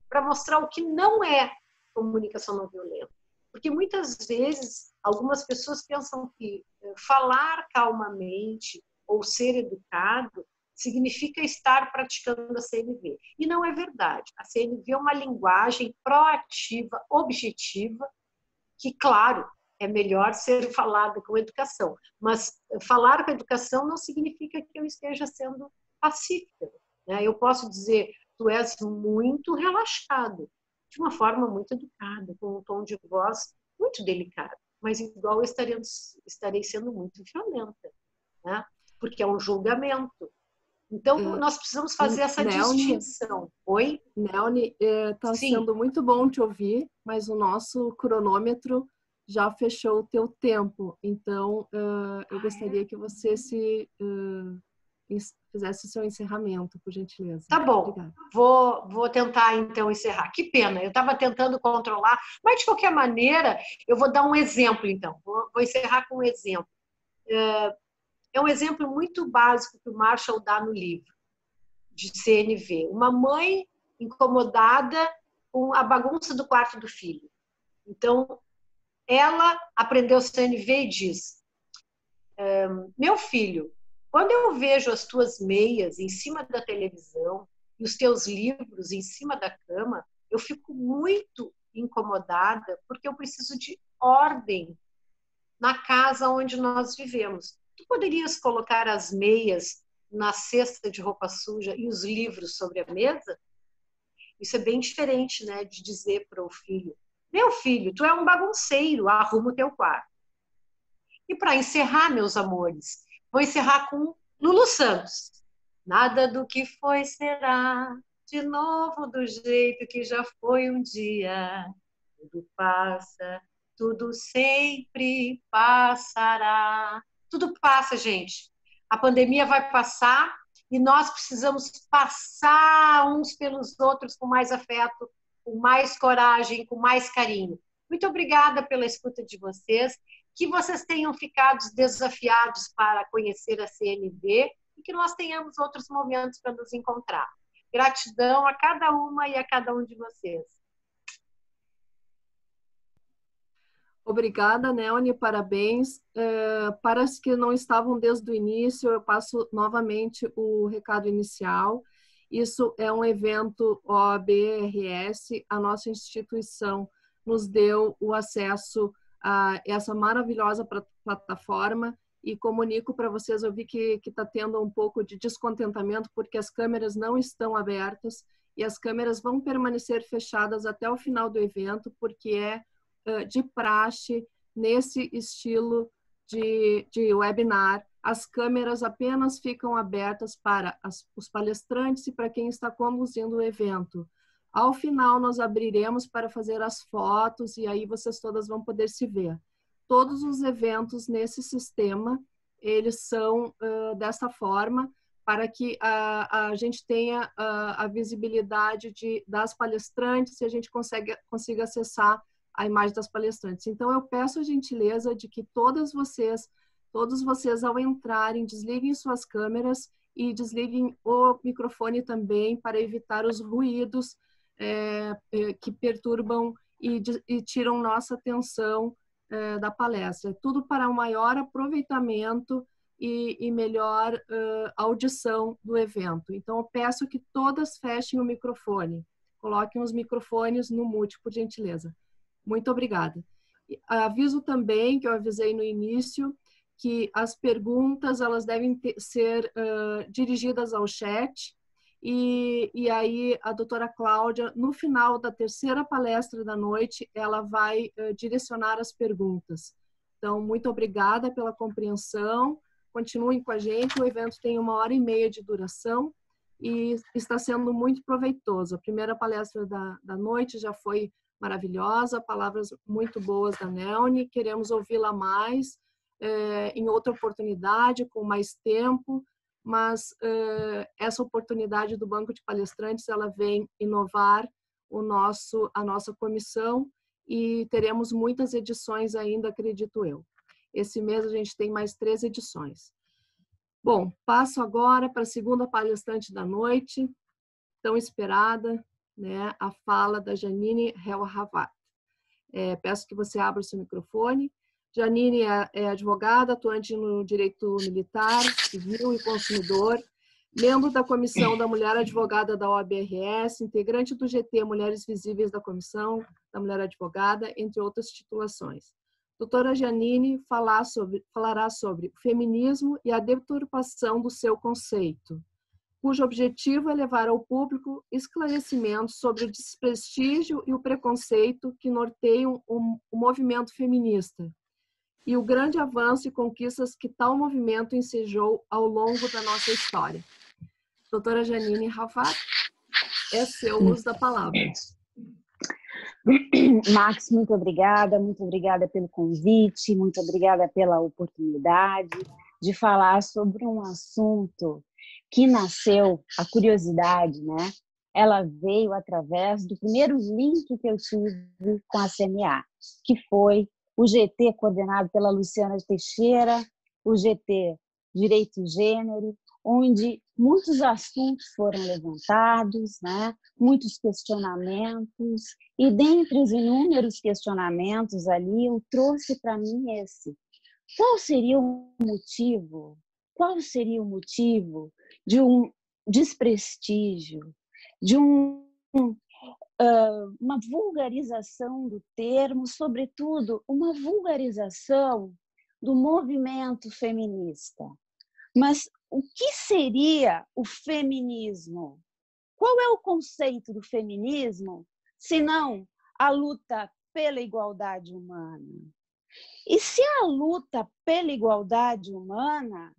para mostrar o que não é comunicação não violenta. Porque muitas vezes algumas pessoas pensam que falar calmamente ou ser educado significa estar praticando a CNV. E não é verdade. A CNV é uma linguagem proativa, objetiva, que, claro, é melhor ser falada com educação, mas falar com educação não significa que eu esteja sendo pacífica, né? Eu posso dizer, tu és muito relaxado, de uma forma muito educada, com um tom de voz muito delicado, mas igual eu estarei sendo muito violenta, né? Porque é um julgamento. Então, nós precisamos fazer essa distinção. Oi? Neone, está sendo muito bom te ouvir, mas o nosso cronômetro já fechou o teu tempo. Então, eu gostaria que você fizesse o seu encerramento, por gentileza. Tá bom. Vou tentar, então, encerrar. Que pena, eu estava tentando controlar, mas, de qualquer maneira, eu vou dar um exemplo, então. Vou encerrar com um exemplo. É um exemplo muito básico que o Marshall dá no livro de CNV. Uma mãe incomodada com a bagunça do quarto do filho. Então, ela aprendeu CNV e diz: meu filho, Quando eu vejo as tuas meias em cima da televisão e os teus livros em cima da cama, eu fico muito incomodada, porque eu preciso de ordem na casa onde nós vivemos. Tu poderias colocar as meias na cesta de roupa suja e os livros sobre a mesa? Isso é bem diferente, né, de dizer para o filho: meu filho, tu é um bagunceiro, arruma o teu quarto. E para encerrar, meus amores, vou encerrar com Lulu Santos. Nada do que foi será de novo do jeito que já foi um dia. Tudo passa, tudo sempre passará. Tudo passa, gente. A pandemia vai passar e nós precisamos passar uns pelos outros com mais afeto, com mais coragem, com mais carinho. Muito obrigada pela escuta de vocês. Que vocês tenham ficado desafiados para conhecer a CNV e que nós tenhamos outros momentos para nos encontrar. Gratidão a cada uma e a cada um de vocês. Obrigada, Neone, parabéns. Para os que não estavam desde o início, eu passo novamente o recado inicial. Isso é um evento OAB-RS, a nossa instituição nos deu o acesso a essa maravilhosa plataforma e comunico para vocês, eu vi que está tendo um pouco de descontentamento porque as câmeras não estão abertas e as câmeras vão permanecer fechadas até o final do evento, porque é de praxe nesse estilo de webinar. As câmeras apenas ficam abertas para os palestrantes e para quem está conduzindo o evento. Ao final, nós abriremos para fazer as fotos e aí vocês todas vão poder se ver. Todos os eventos nesse sistema, eles são desta forma, para que a gente tenha a visibilidade das palestrantes e a gente consiga acessar a imagem das palestrantes. Então, eu peço a gentileza de que todos vocês, ao entrarem, desliguem suas câmeras e desliguem o microfone também para evitar os ruídos que perturbam e tiram nossa atenção da palestra. Tudo para um maior aproveitamento e melhor audição do evento. Então, eu peço que todas fechem o microfone. Coloquem os microfones no mute, por gentileza. Muito obrigada. Aviso também, que eu avisei no início, que as perguntas elas devem ser dirigidas ao chat. E aí a doutora Cláudia, no final da terceira palestra da noite, ela vai direcionar as perguntas. Então, muito obrigada pela compreensão. Continuem com a gente, o evento tem 1h30 de duração e está sendo muito proveitoso. A primeira palestra da noite já foi maravilhosa, palavras muito boas da Neone, queremos ouvi-la mais, em outra oportunidade, com mais tempo, mas essa oportunidade do Banco de Palestrantes, ela vem inovar a nossa comissão e teremos muitas edições ainda, acredito eu. Esse mês a gente tem mais 3 edições. Bom, passo agora para a segunda palestrante da noite, tão esperada, né, a fala da Janine Helhavat. Peço que você abra o seu microfone. Janine é advogada, atuante no direito militar, civil e consumidor, membro da Comissão da Mulher Advogada da OAB-RS, integrante do GT Mulheres Visíveis da Comissão da Mulher Advogada, entre outras titulações. Doutora Janine falará sobre o feminismo e a deturpação do seu conceito, cujo objetivo é levar ao público esclarecimentos sobre o desprestígio e o preconceito que norteiam o movimento feminista e o grande avanço e conquistas que tal movimento ensejou ao longo da nossa história. Doutora Janine Helhavat, é seu uso da palavra. Max, muito obrigada pelo convite, muito obrigada pela oportunidade de falar sobre um assunto que nasceu, a curiosidade, né? Ela veio através do primeiro link que eu tive com a CNA, que foi o GT coordenado pela Luciana Teixeira, o GT Direito e Gênero, onde muitos assuntos foram levantados, né? Muitos questionamentos, e dentre os inúmeros questionamentos ali, eu trouxe para mim esse. Qual seria o motivo qual seria o motivo de um desprestígio, de uma vulgarização do termo, sobretudo uma vulgarização do movimento feminista. Mas o que seria o feminismo? Qual é o conceito do feminismo, senão a luta pela igualdade humana? E se a luta pela igualdade humana,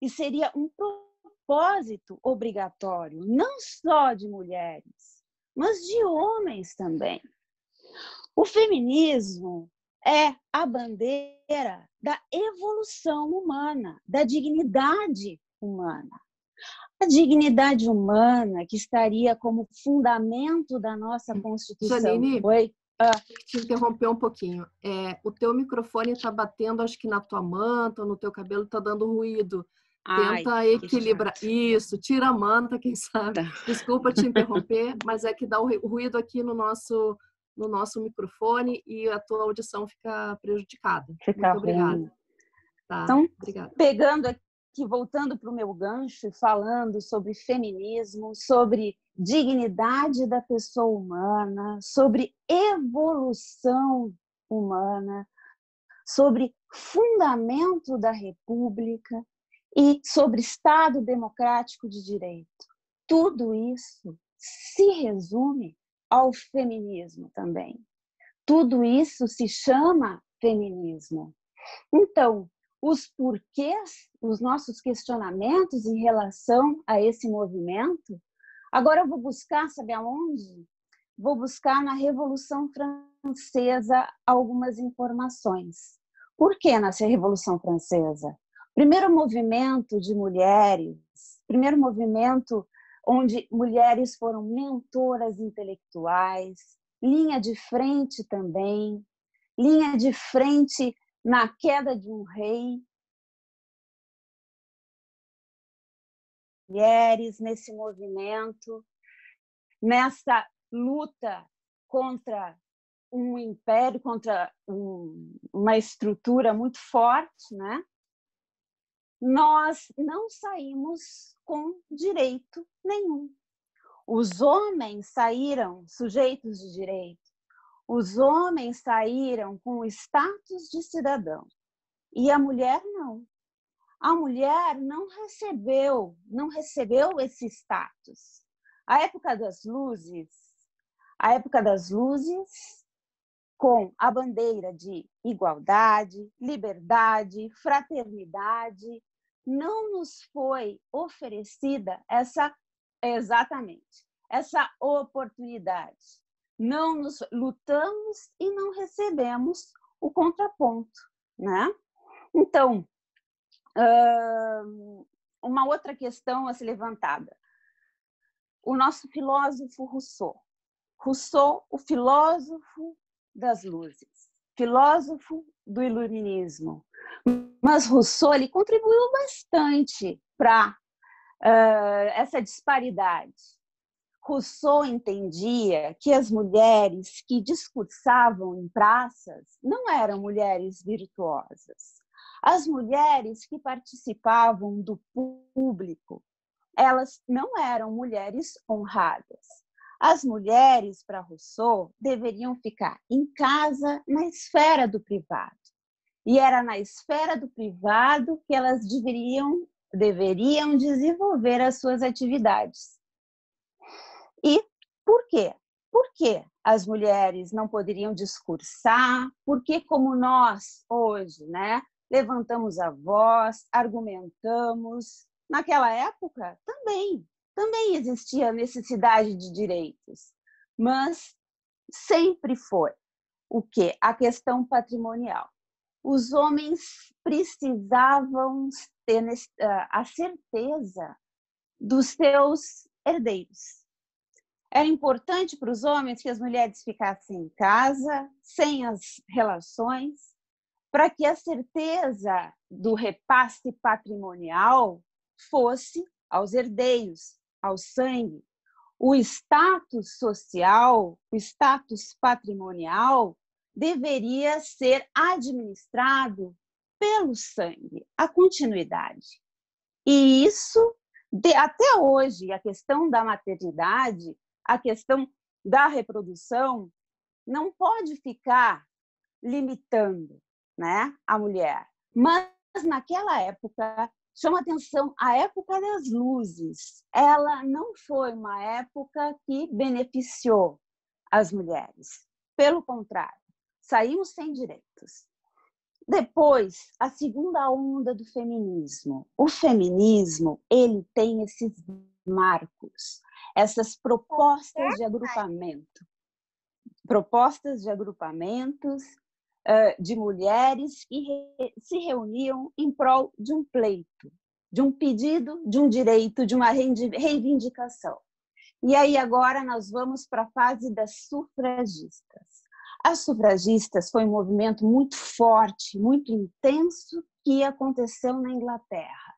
e seria um propósito obrigatório, não só de mulheres, mas de homens também. O feminismo é a bandeira da evolução humana, da dignidade humana. A dignidade humana que estaria como fundamento da nossa Constituição. Janine, Oi? Te interromper um pouquinho. O teu microfone está batendo, acho que na tua manta, ou no teu cabelo, está dando ruído. Tenta equilibrar. Isso, tira a manta, quem sabe. Tá. Desculpa te interromper, mas é que dá o ruído aqui no nosso microfone e a tua audição fica prejudicada. Fica muito obrigada. ruim. Tá, então, obrigada. Pegando aqui, voltando para o meu gancho, falando sobre feminismo, sobre dignidade da pessoa humana, sobre evolução humana, sobre fundamento da República e sobre Estado democrático de direito. Tudo isso se resume ao feminismo também. Tudo isso se chama feminismo. Então, os porquês, os nossos questionamentos em relação a esse movimento, agora eu vou buscar, sabe aonde? Vou buscar na Revolução Francesa algumas informações. Por que nessa Revolução Francesa? Primeiro movimento de mulheres, primeiro movimento onde mulheres foram mentoras intelectuais, linha de frente também, linha de frente na queda de um rei. Mulheres nesse movimento, nessa luta contra um império, contra uma estrutura muito forte, né? Nós não saímos com direito nenhum. Os homens saíram sujeitos de direito. Os homens saíram com o status de cidadão. E a mulher não. A mulher não recebeu esse status. A época das luzes, com a bandeira de igualdade, liberdade, fraternidade, não nos foi oferecida essa oportunidade. Não nos lutamos e não recebemos o contraponto, né? Então, uma outra questão a ser levantada. O nosso filósofo Rousseau, o filósofo das luzes, filósofo do iluminismo. Mas Rousseau ele contribuiu bastante para essa disparidade. Rousseau entendia que as mulheres que discursavam em praças não eram mulheres virtuosas. As mulheres que participavam do público, elas não eram mulheres honradas. As mulheres, para Rousseau, deveriam ficar em casa, na esfera do privado. E era na esfera do privado que elas deveriam desenvolver as suas atividades. E por quê? Por que as mulheres não poderiam discursar? Porque como nós hoje, né, levantamos a voz, argumentamos, naquela época também existia a necessidade de direitos, mas sempre foi o quê? A questão patrimonial. Os homens precisavam ter a certeza dos seus herdeiros. Era importante para os homens que as mulheres ficassem em casa, sem as relações, para que a certeza do repasse patrimonial fosse aos herdeiros, ao sangue. O status social, o status patrimonial, deveria ser administrado pelo sangue, a continuidade. E isso, até hoje, a questão da maternidade, a questão da reprodução, não pode ficar limitando, né, a mulher. Mas, naquela época, chama atenção, a época das luzes, ela não foi uma época que beneficiou as mulheres. Pelo contrário, saímos sem direitos. Depois, a segunda onda do feminismo. O feminismo, ele tem esses marcos, essas propostas de agrupamento. Propostas de agrupamentos de mulheres que se reuniam em prol de um pleito, de um pedido, de um direito, de uma reivindicação. E aí agora nós vamos para a fase das sufragistas. As sufragistas foi um movimento muito forte, muito intenso, que aconteceu na Inglaterra.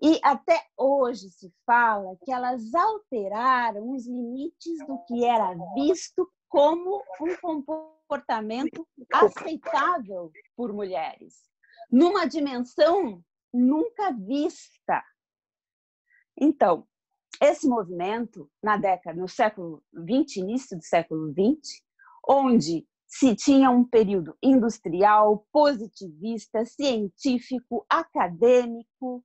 E até hoje se fala que elas alteraram os limites do que era visto como um comportamento aceitável por mulheres, numa dimensão nunca vista. Então, esse movimento, no século XX, início do século XX, onde se tinha um período industrial, positivista, científico, acadêmico,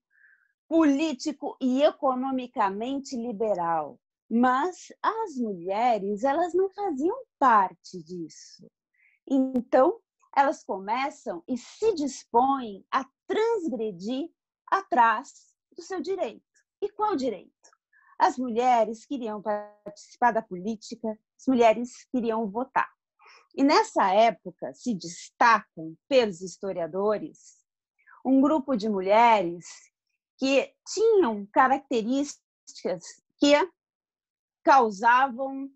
político e economicamente liberal. Mas as mulheres, elas não faziam parte disso. Então, elas começam e se dispõem a transgredir atrás do seu direito. E qual direito? As mulheres queriam participar da política, as mulheres queriam votar. E nessa época se destacam, pelos historiadores, um grupo de mulheres que tinham características que causavam,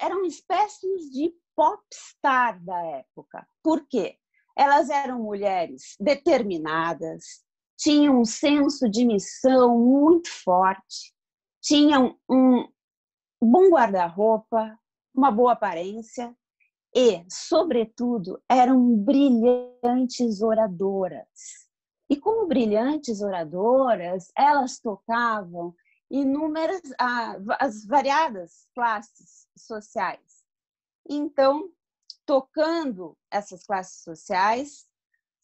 eram espécies de popstar da época. Por quê? Elas eram mulheres determinadas, tinham um senso de missão muito forte, tinham um bom guarda-roupa, uma boa aparência e, sobretudo, eram brilhantes oradoras. E como brilhantes oradoras, elas tocavam inúmeras, as variadas classes sociais. Então, tocando essas classes sociais,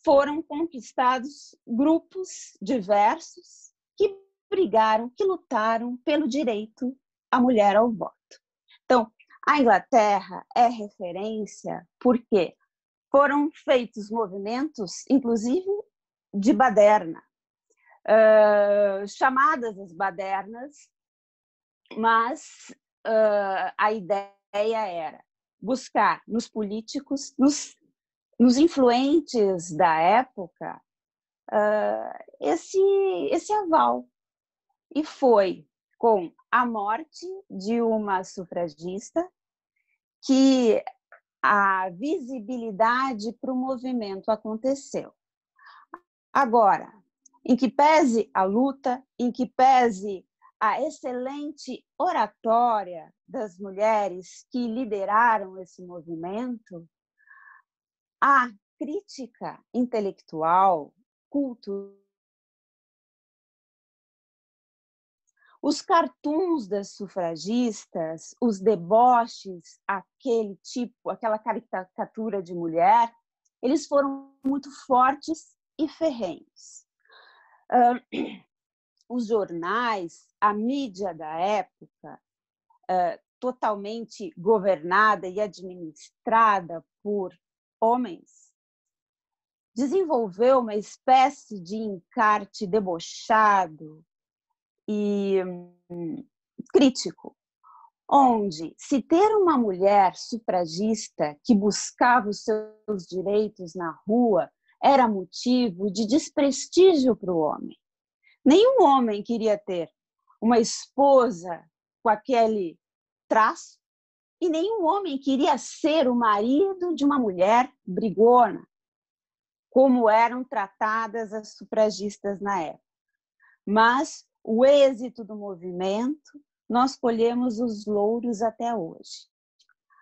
foram conquistados grupos diversos que brigaram, que lutaram pelo direito à mulher ao voto. Então, a Inglaterra é referência porque foram feitos movimentos, inclusive de baderna, chamadas as badernas, mas a ideia era buscar nos políticos, nos influentes da época, esse aval. E foi com a morte de uma sufragista que a visibilidade para o movimento aconteceu. Agora, em que pese a luta, em que pese a excelente oratória das mulheres que lideraram esse movimento, a crítica intelectual, cultural, os cartoons das sufragistas, os deboches, aquela caricatura de mulher, eles foram muito fortes e ferrenhos. Os jornais, a mídia da época, totalmente governada e administrada por homens, desenvolveu uma espécie de encarte debochado e crítico, onde se ter uma mulher sufragista que buscava os seus direitos na rua era motivo de desprestígio para o homem. Nenhum homem queria ter uma esposa com aquele traço e nenhum homem queria ser o marido de uma mulher brigona, como eram tratadas as sufragistas na época. Mas o êxito do movimento, nós colhemos os louros até hoje.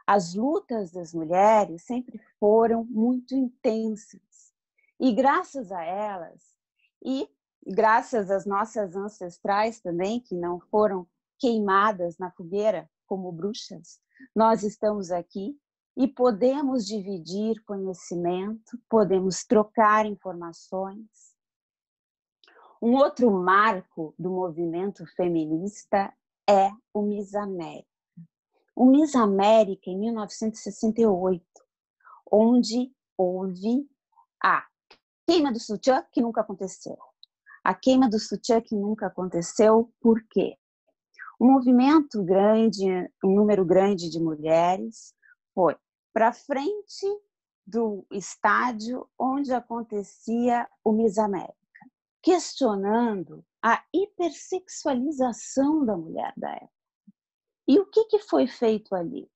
As lutas das mulheres sempre foram muito intensas. E graças a elas, e graças às nossas ancestrais também, que não foram queimadas na fogueira como bruxas, nós estamos aqui e podemos dividir conhecimento, podemos trocar informações. Um outro marco do movimento feminista é o Miss América. O Miss América, em 1968, onde houve a queima do sutiã, que nunca aconteceu. A queima do sutiã que nunca aconteceu, por quê? Um movimento grande, um número grande de mulheres foi para frente do estádio onde acontecia o Miss América, questionando a hipersexualização da mulher da época. E o que foi feito ali?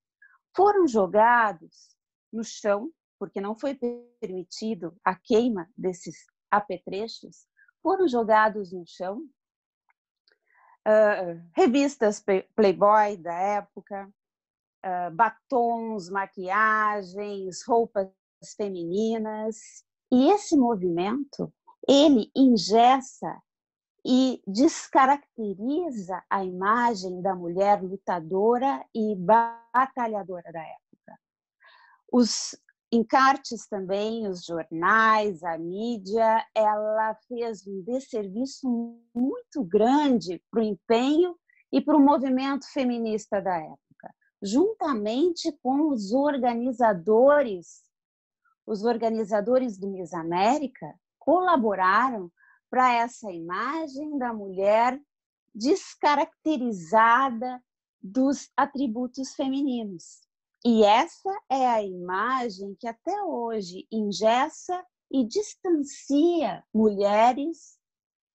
Foram jogados no chão, porque não foi permitido a queima desses apetrechos, foram jogados no chão revistas Playboy da época, batons, maquiagens, roupas femininas. E esse movimento, ele engessa e descaracteriza a imagem da mulher lutadora e batalhadora da época. Os encartes também, os jornais, a mídia, ela fez um desserviço muito grande para o empenho e para o movimento feminista da época, juntamente com os organizadores do Miss América colaboraram para essa imagem da mulher descaracterizada dos atributos femininos. E essa é a imagem que até hoje engessa e distancia mulheres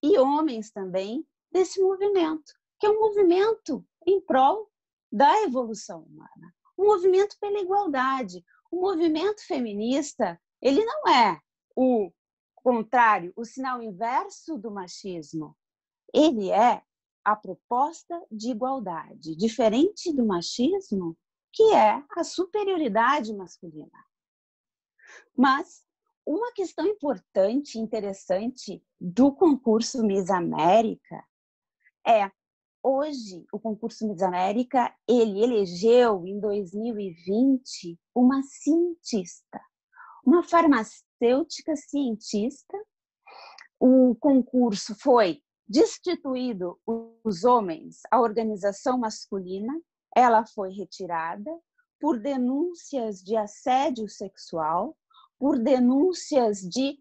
e homens também desse movimento, que é um movimento em prol da evolução humana, um movimento pela igualdade. O movimento feminista, ele não é o contrário, o sinal inverso do machismo. Ele é a proposta de igualdade, diferente do machismo, que é a superioridade masculina. Mas uma questão importante e interessante do concurso Miss América é, hoje, o concurso Miss América, ele elegeu, em 2020, uma cientista, uma farmacêutica cientista. O concurso foi destituído os homens, a organização masculina, ela foi retirada por denúncias de assédio sexual, por denúncias de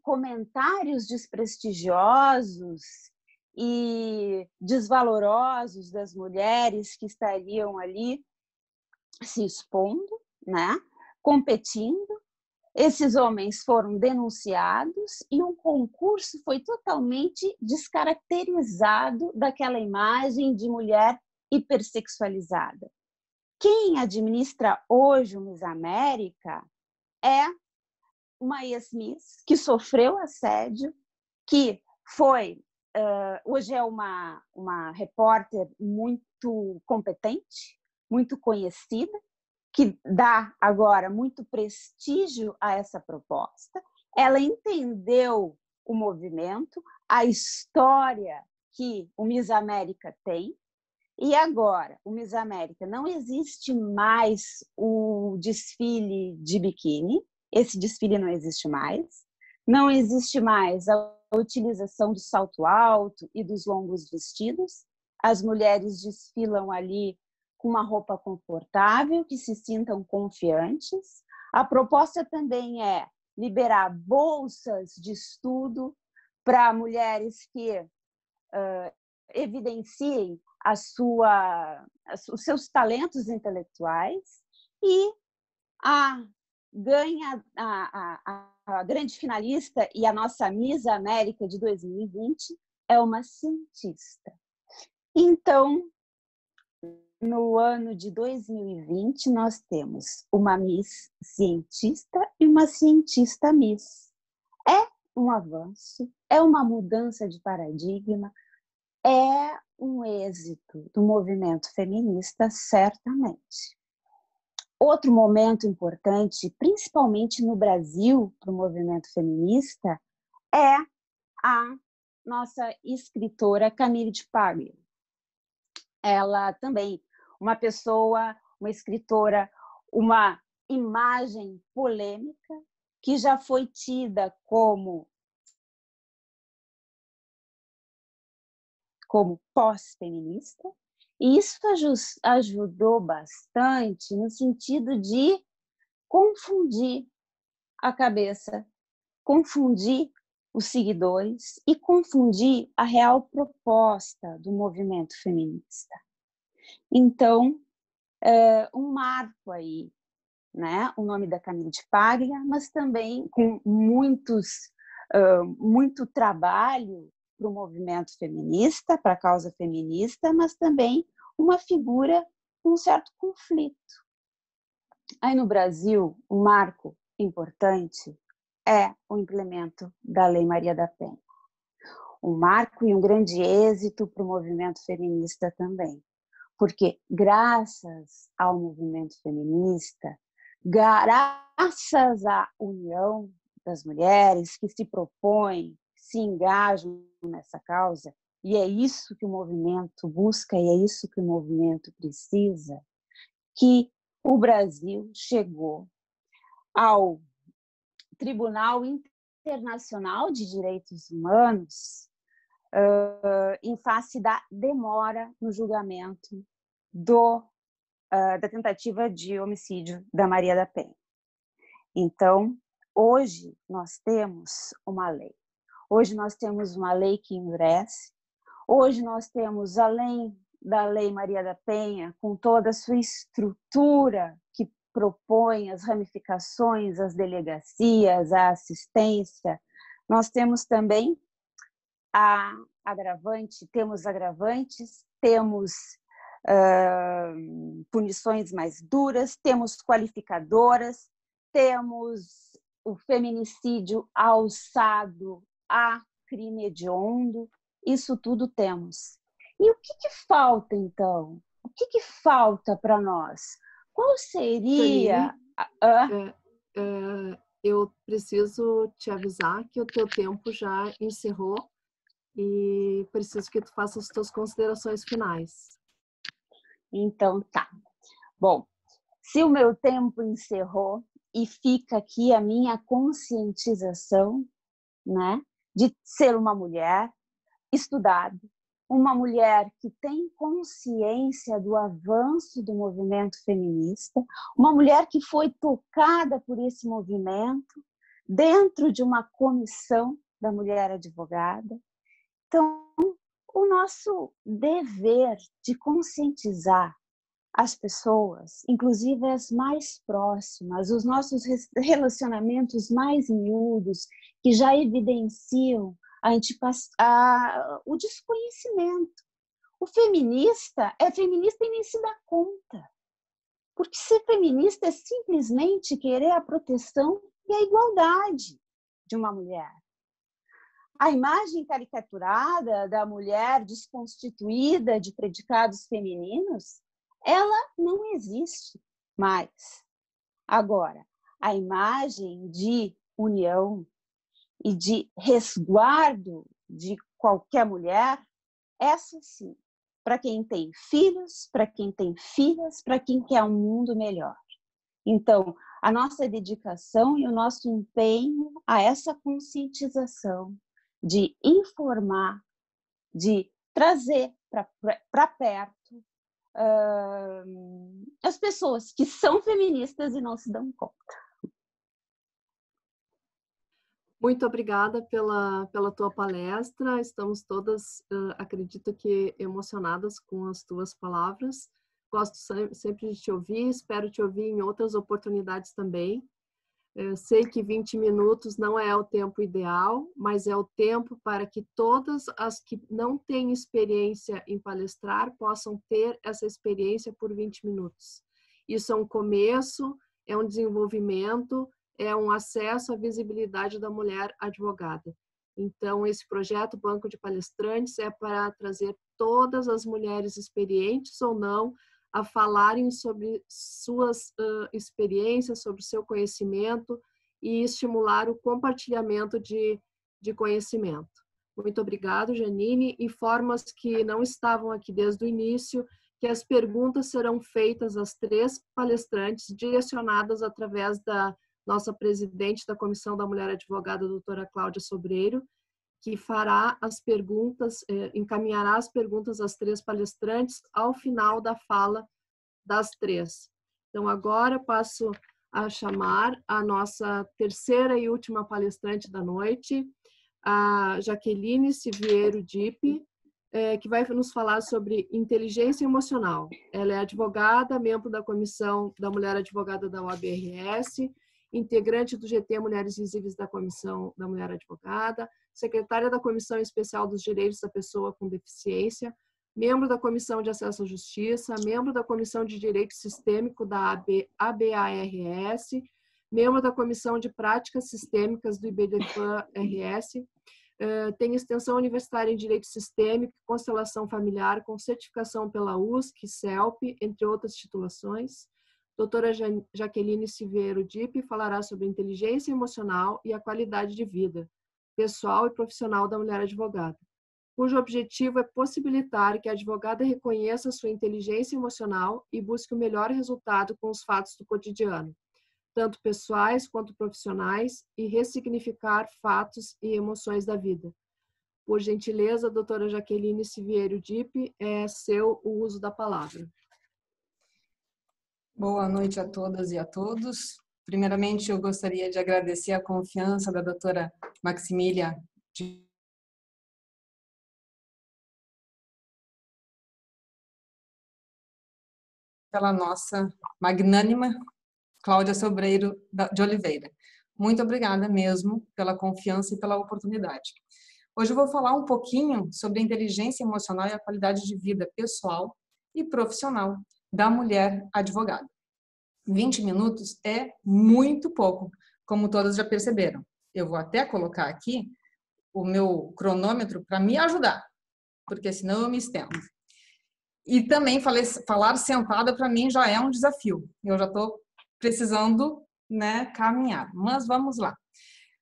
comentários desprestigiosos e desvalorosos das mulheres que estariam ali se expondo, né? Competindo. Esses homens foram denunciados e o concurso foi totalmente descaracterizado daquela imagem de mulher hipersexualizada. Quem administra hoje o Miss América é uma ex-miss que sofreu assédio, que foi, hoje é uma repórter muito competente, muito conhecida, que dá agora muito prestígio a essa proposta. Ela entendeu o movimento, a história que o Miss América tem, e agora o Miss América não existe mais o desfile de biquíni, esse desfile não existe mais, não existe mais a utilização do salto alto e dos longos vestidos, as mulheres desfilam ali com uma roupa confortável, que se sintam confiantes. A proposta também é liberar bolsas de estudo para mulheres que evidenciem os seus talentos intelectuais, e a grande finalista e a nossa Miss América de 2020 é uma cientista. Então, no ano de 2020, nós temos uma Miss cientista e uma cientista Miss. É um avanço, é uma mudança de paradigma, é um êxito do movimento feminista, certamente. Outro momento importante, principalmente no Brasil, para o movimento feminista, é a nossa escritora Camille de Paglia. Ela também, uma pessoa, uma escritora, uma imagem polêmica, que já foi tida como pós-feminista, e isso ajudou bastante no sentido de confundir a cabeça, confundir os seguidores e confundir a real proposta do movimento feminista. Então, um marco aí, né? O nome da Camille de Paglia, mas também com muito trabalho para o movimento feminista, para a causa feminista, mas também uma figura com um certo conflito. Aí no Brasil, um marco importante é o implemento da Lei Maria da Penha. Um marco e um grande êxito para o movimento feminista também, porque graças ao movimento feminista, graças à união das mulheres que se propõem, se engajam nessa causa, e é isso que o movimento busca e é isso que o movimento precisa, que o Brasil chegou ao Tribunal Internacional de Direitos Humanos em face da demora no julgamento da tentativa de homicídio da Maria da Penha. Então, hoje nós temos uma lei. Hoje nós temos uma lei que endurece. Hoje nós temos, além da Lei Maria da Penha, com toda a sua estrutura que propõe as ramificações, as delegacias, a assistência, nós temos também temos agravantes, temos punições mais duras, temos qualificadoras, temos o feminicídio alçado a crime hediondo, isso tudo temos. E o que falta, então? O que falta para nós? Qual seria... eu preciso te avisar que o teu tempo já encerrou e preciso que tu faça as tuas considerações finais. Então, tá. Bom, se o meu tempo encerrou e fica aqui a minha conscientização, né, de ser uma mulher estudada, uma mulher que tem consciência do avanço do movimento feminista, uma mulher que foi tocada por esse movimento dentro de uma comissão da mulher advogada. Então, o nosso dever de conscientizar as pessoas, inclusive as mais próximas, os nossos relacionamentos mais miúdos, que já evidenciam o desconhecimento. O feminista é feminista e nem se dá conta. Porque ser feminista é simplesmente querer a proteção e a igualdade de uma mulher. A imagem caricaturada da mulher desconstituída de predicados femininos, ela não existe mais. Agora, a imagem de união e de resguardo de qualquer mulher, essa sim, para quem tem filhos, para quem tem filhas, para quem quer um mundo melhor. Então, a nossa dedicação e o nosso empenho a essa conscientização de informar, de trazer para perto as pessoas que são feministas e não se dão conta. Muito obrigada pela tua palestra. Estamos todas, acredito que, emocionadas com as tuas palavras. Gosto sempre de te ouvir, espero te ouvir em outras oportunidades também. Eu sei que 20 minutos não é o tempo ideal, mas é o tempo para que todas as que não têm experiência em palestrar possam ter essa experiência por 20 minutos. Isso é um começo, é um desenvolvimento, é um acesso à visibilidade da mulher advogada. Então, esse projeto Banco de Palestrantes é para trazer todas as mulheres experientes ou não a falarem sobre suas experiências, sobre o seu conhecimento e estimular o compartilhamento de conhecimento. Muito obrigado, Janine. Informo as que não estavam aqui desde o início que as perguntas serão feitas às 3 palestrantes, direcionadas através da nossa presidente da Comissão da Mulher Advogada, doutora Cláudia Sobreiro, que fará as perguntas, encaminhará as perguntas às 3 palestrantes ao final da fala das 3. Então, agora passo a chamar a nossa terceira e última palestrante da noite, a Jaqueline Siviero Dipe, que vai nos falar sobre inteligência emocional. Ela é advogada, membro da Comissão da Mulher Advogada da OAB-RS, integrante do GT Mulheres Visíveis da Comissão da Mulher Advogada, secretária da Comissão Especial dos Direitos da Pessoa com Deficiência, membro da Comissão de Acesso à Justiça, membro da Comissão de Direito Sistêmico da ABARS, membro da Comissão de Práticas Sistêmicas do IBDFAN-RS, tem extensão universitária em Direito Sistêmico, Constelação Familiar, com certificação pela USC, CELP, entre outras titulações. Doutora Jaqueline Siviero Dipe falará sobre inteligência emocional e a qualidade de vida pessoal e profissional da mulher advogada, cujo objetivo é possibilitar que a advogada reconheça sua inteligência emocional e busque o melhor resultado com os fatos do cotidiano, tanto pessoais quanto profissionais, e ressignificar fatos e emoções da vida. Por gentileza, doutora Jaqueline Siviero Dipe, é seu o uso da palavra. Boa noite a todas e a todos. Primeiramente, eu gostaria de agradecer a confiança da doutora Maximília pela nossa magnânima Cláudia Sobreiro de Oliveira. Muito obrigada mesmo pela confiança e pela oportunidade. Hoje eu vou falar um pouquinho sobre a inteligência emocional e a qualidade de vida pessoal e profissional da mulher advogada. 20 minutos é muito pouco, como todas já perceberam. Eu vou até colocar aqui o meu cronômetro para me ajudar, porque senão eu me estendo. E também falar sentada para mim já é um desafio. Eu já estou precisando, caminhar. Mas vamos lá.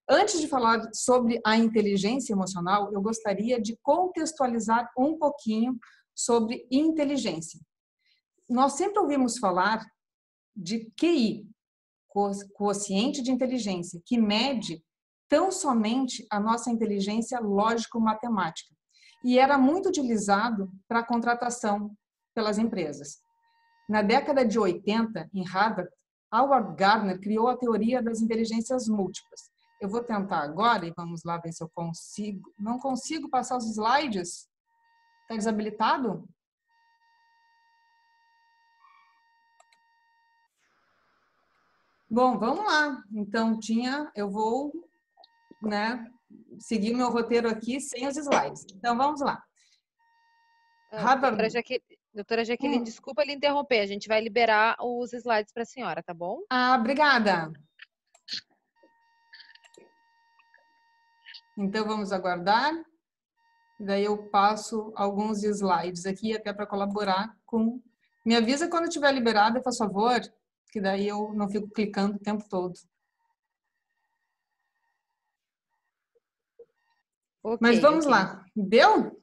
Antes de falar sobre a inteligência emocional, eu gostaria de contextualizar um pouquinho sobre inteligência. Nós sempre ouvimos falar de QI, quociente de inteligência, que mede tão somente a nossa inteligência lógico-matemática. E era muito utilizado para a contratação pelas empresas. Na década de 80, em Harvard, Howard Gardner criou a teoria das inteligências múltiplas. Eu vou tentar agora, e vamos lá ver se eu consigo. Não consigo passar os slides? Está desabilitado? Bom, vamos lá. Então, eu vou, seguir meu roteiro aqui sem os slides. Então, vamos lá. Doutora Jaqueline, desculpa lhe interromper. A gente vai liberar os slides para a senhora, tá bom? Ah, obrigada. Então, vamos aguardar. Daí eu passo alguns slides aqui, até para colaborar com... Me avisa quando estiver liberada, por favor, que daí eu não fico clicando o tempo todo. Okay, mas vamos lá. Deu?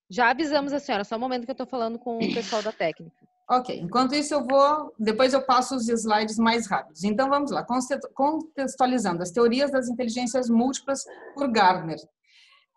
Já avisamos a senhora, só um momento que eu estou falando com o pessoal da técnica. Ok, enquanto isso depois eu passo os slides mais rápidos. Então vamos lá, contextualizando as teorias das inteligências múltiplas por Gardner.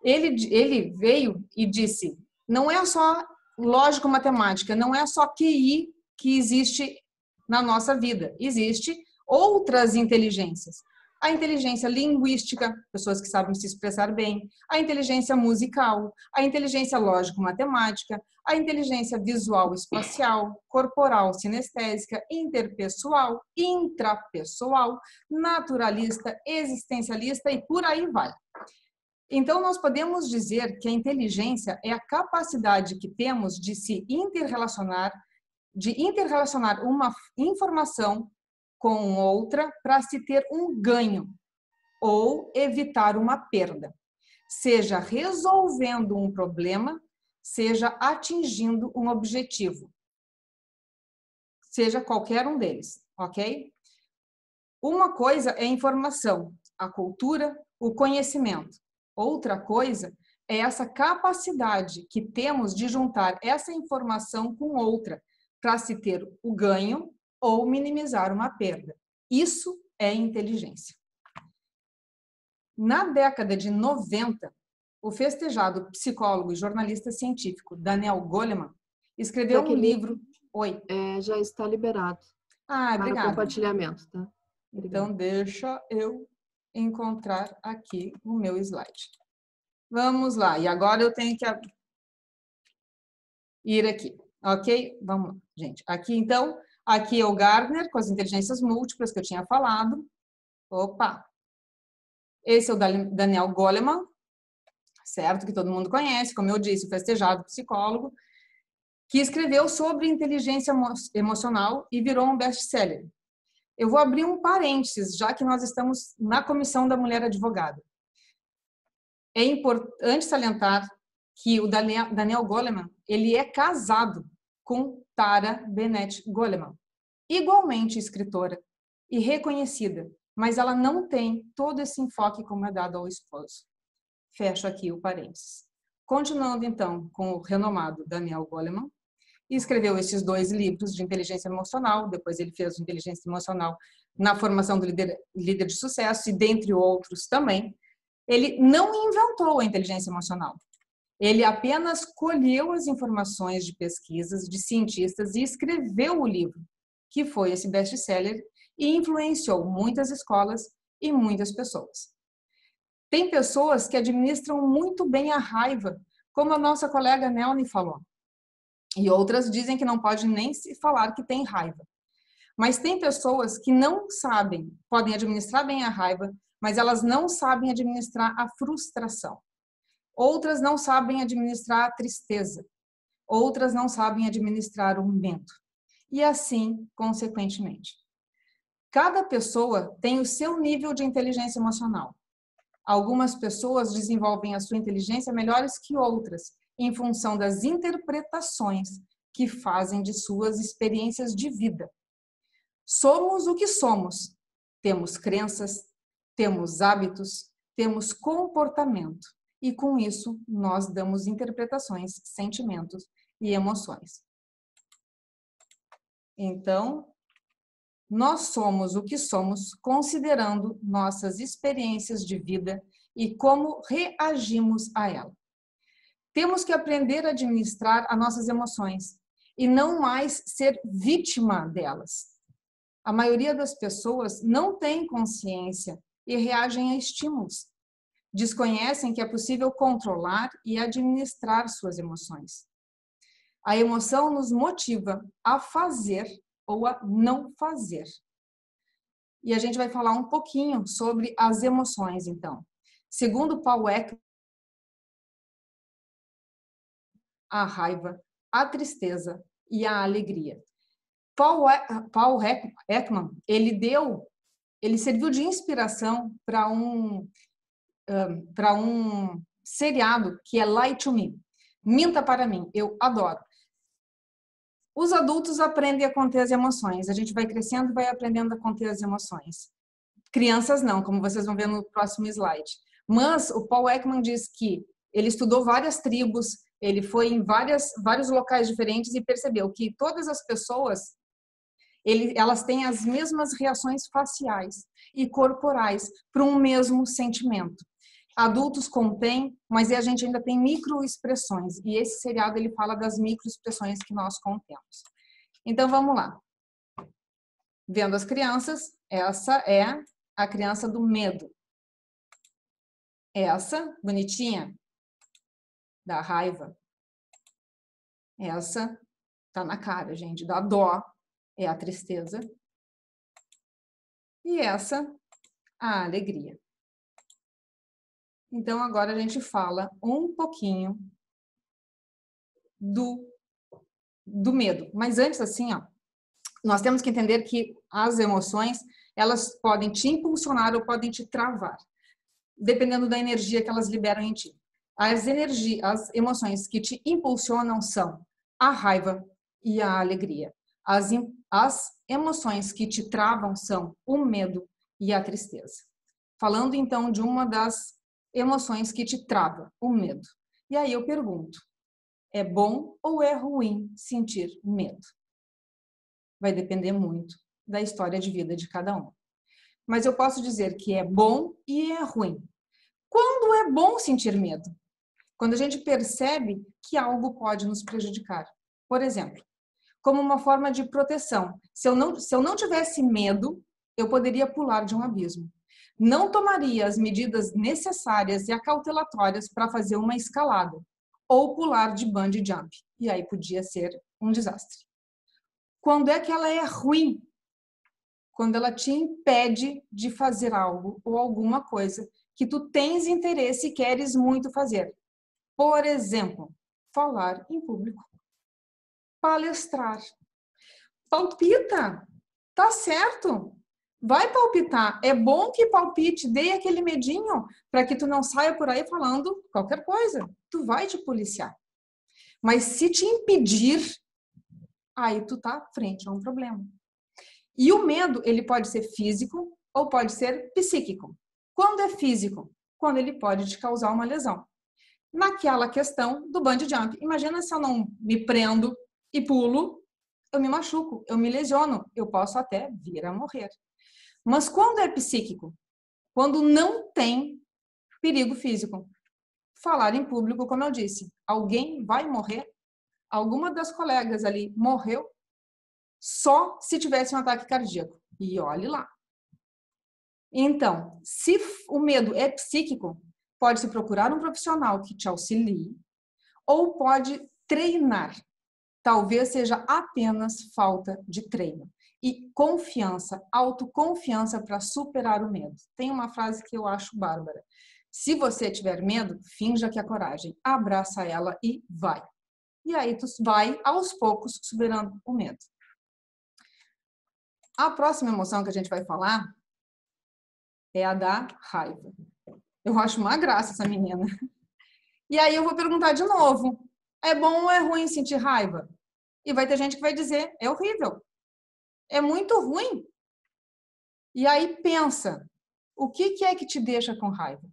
Ele veio e disse, não é só lógico-matemática, não é só QI que existe na nossa vida, existe outras inteligências. A inteligência linguística, pessoas que sabem se expressar bem, a inteligência musical, a inteligência lógico-matemática, a inteligência visual espacial, corporal sinestésica, interpessoal, intrapessoal, naturalista, existencialista e por aí vai. Então, nós podemos dizer que a inteligência é a capacidade que temos de se interrelacionar, uma informação com outra para se ter um ganho ou evitar uma perda, seja resolvendo um problema, seja atingindo um objetivo, seja qualquer um deles, ok? Uma coisa é informação, a cultura, o conhecimento. Outra coisa é essa capacidade que temos de juntar essa informação com outra para se ter o ganho ou minimizar uma perda. Isso é inteligência. Na década de 90, o festejado psicólogo e jornalista científico Daniel Goleman escreveu um livro... Oi. Já está liberado para obrigada. compartilhamento, tá? Então, deixa eu encontrar aqui o meu slide. Vamos lá. E agora eu tenho que ir aqui, ok? Vamos lá, gente. Aqui, então, aqui é o Gardner com as inteligências múltiplas que eu tinha falado. Opa! Esse é o Daniel Goleman, certo? Que todo mundo conhece, como eu disse, o festejado psicólogo, que escreveu sobre inteligência emocional e virou um best-seller. Eu vou abrir um parênteses, já que nós estamos na Comissão da Mulher Advogada. É importante salientar que o Daniel Goleman, ele é casado com Tara Bennett Goleman, igualmente escritora e reconhecida, mas ela não tem todo esse enfoque como é dado ao esposo. Fecho aqui o parênteses. Continuando, então, com o renomado Daniel Goleman, e escreveu esses 2 livros de inteligência emocional, depois ele fez inteligência emocional na formação do líder de sucesso, e dentre outros também. Ele não inventou a inteligência emocional. Ele apenas colheu as informações de pesquisas de cientistas e escreveu o livro, que foi esse best-seller e influenciou muitas escolas e muitas pessoas. Tem pessoas que administram muito bem a raiva, como a nossa colega Nelly falou. E outras dizem que não pode nem se falar que tem raiva. Mas tem pessoas que não sabem, podem administrar bem a raiva, mas elas não sabem administrar a frustração. Outras não sabem administrar a tristeza. Outras não sabem administrar o medo. E assim, consequentemente. Cada pessoa tem o seu nível de inteligência emocional. Algumas pessoas desenvolvem a sua inteligência melhores que outras, em função das interpretações que fazem de suas experiências de vida. Somos o que somos. Temos crenças, temos hábitos, temos comportamento. E com isso, nós damos interpretações, sentimentos e emoções. Então, nós somos o que somos considerando nossas experiências de vida e como reagimos a ela. Temos que aprender a administrar as nossas emoções e não mais ser vítima delas. A maioria das pessoas não tem consciência e reagem a estímulos. Desconhecem que é possível controlar e administrar suas emoções. A emoção nos motiva a fazer ou a não fazer. E a gente vai falar um pouquinho sobre as emoções, então. Segundo Paul Ekman, a raiva, a tristeza e a alegria. Paul Ekman, ele serviu de inspiração para um seriado que é Lie to Me. Minta para mim, eu adoro. Os adultos aprendem a conter as emoções. A gente vai crescendo e vai aprendendo a conter as emoções. Crianças não, como vocês vão ver no próximo slide. Mas o Paul Ekman diz que ele estudou várias tribos, ele foi em vários locais diferentes e percebeu que todas as pessoas, elas têm as mesmas reações faciais e corporais para um mesmo sentimento. Adultos contêm, mas a gente ainda tem microexpressões. E esse seriado ele fala das microexpressões que nós contemos. Então vamos lá. Vendo as crianças, essa é a criança do medo. Essa, bonitinha, da raiva. Essa tá na cara, gente, da dó, é a tristeza. E essa, a alegria. Então, agora a gente fala um pouquinho do medo. Mas antes, assim, ó, nós temos que entender que as emoções, elas podem te impulsionar ou podem te travar, dependendo da energia que elas liberam em ti. As emoções que te impulsionam são a raiva e a alegria. As emoções que te travam são o medo e a tristeza. Falando, então, de uma das emoções que te travam, o medo. E aí eu pergunto, é bom ou é ruim sentir medo? Vai depender muito da história de vida de cada um. Mas eu posso dizer que é bom e é ruim. Quando é bom sentir medo? Quando a gente percebe que algo pode nos prejudicar. Por exemplo, como uma forma de proteção. Se eu não tivesse medo, eu poderia pular de um abismo. Não tomaria as medidas necessárias e acautelatórias para fazer uma escalada ou pular de bungee jump. E aí podia ser um desastre. Quando é que ela é ruim? Quando ela te impede de fazer algo ou alguma coisa que tu tens interesse e queres muito fazer. Por exemplo, falar em público, palestrar. Palpita, tá certo. Vai palpitar. É bom que palpite, dê aquele medinho para que tu não saia por aí falando qualquer coisa. Tu vai te policiar. Mas se te impedir, aí tu tá frente a um problema. E o medo, ele pode ser físico ou pode ser psíquico. Quando é físico? Quando ele pode te causar uma lesão. Naquela questão do bungee jump. Imagina se eu não me prendo e pulo, eu me machuco, eu me lesiono, eu posso até vir a morrer. Mas quando é psíquico? Quando não tem perigo físico. Falar em público, como eu disse, alguém vai morrer? Alguma das colegas ali morreu só se tivesse um ataque cardíaco. E olhe lá. Então, se o medo é psíquico, pode-se procurar um profissional que te auxilie ou pode treinar. Talvez seja apenas falta de treino. E confiança, autoconfiança para superar o medo. Tem uma frase que eu acho bárbara. Se você tiver medo, finja que é coragem. Abraça ela e vai. E aí tu vai, aos poucos, superando o medo. A próxima emoção que a gente vai falar é a da raiva. Eu acho uma graça essa menina. E aí eu vou perguntar de novo. É bom ou é ruim sentir raiva? E vai ter gente que vai dizer, é horrível. É muito ruim. E aí pensa, o que é que te deixa com raiva?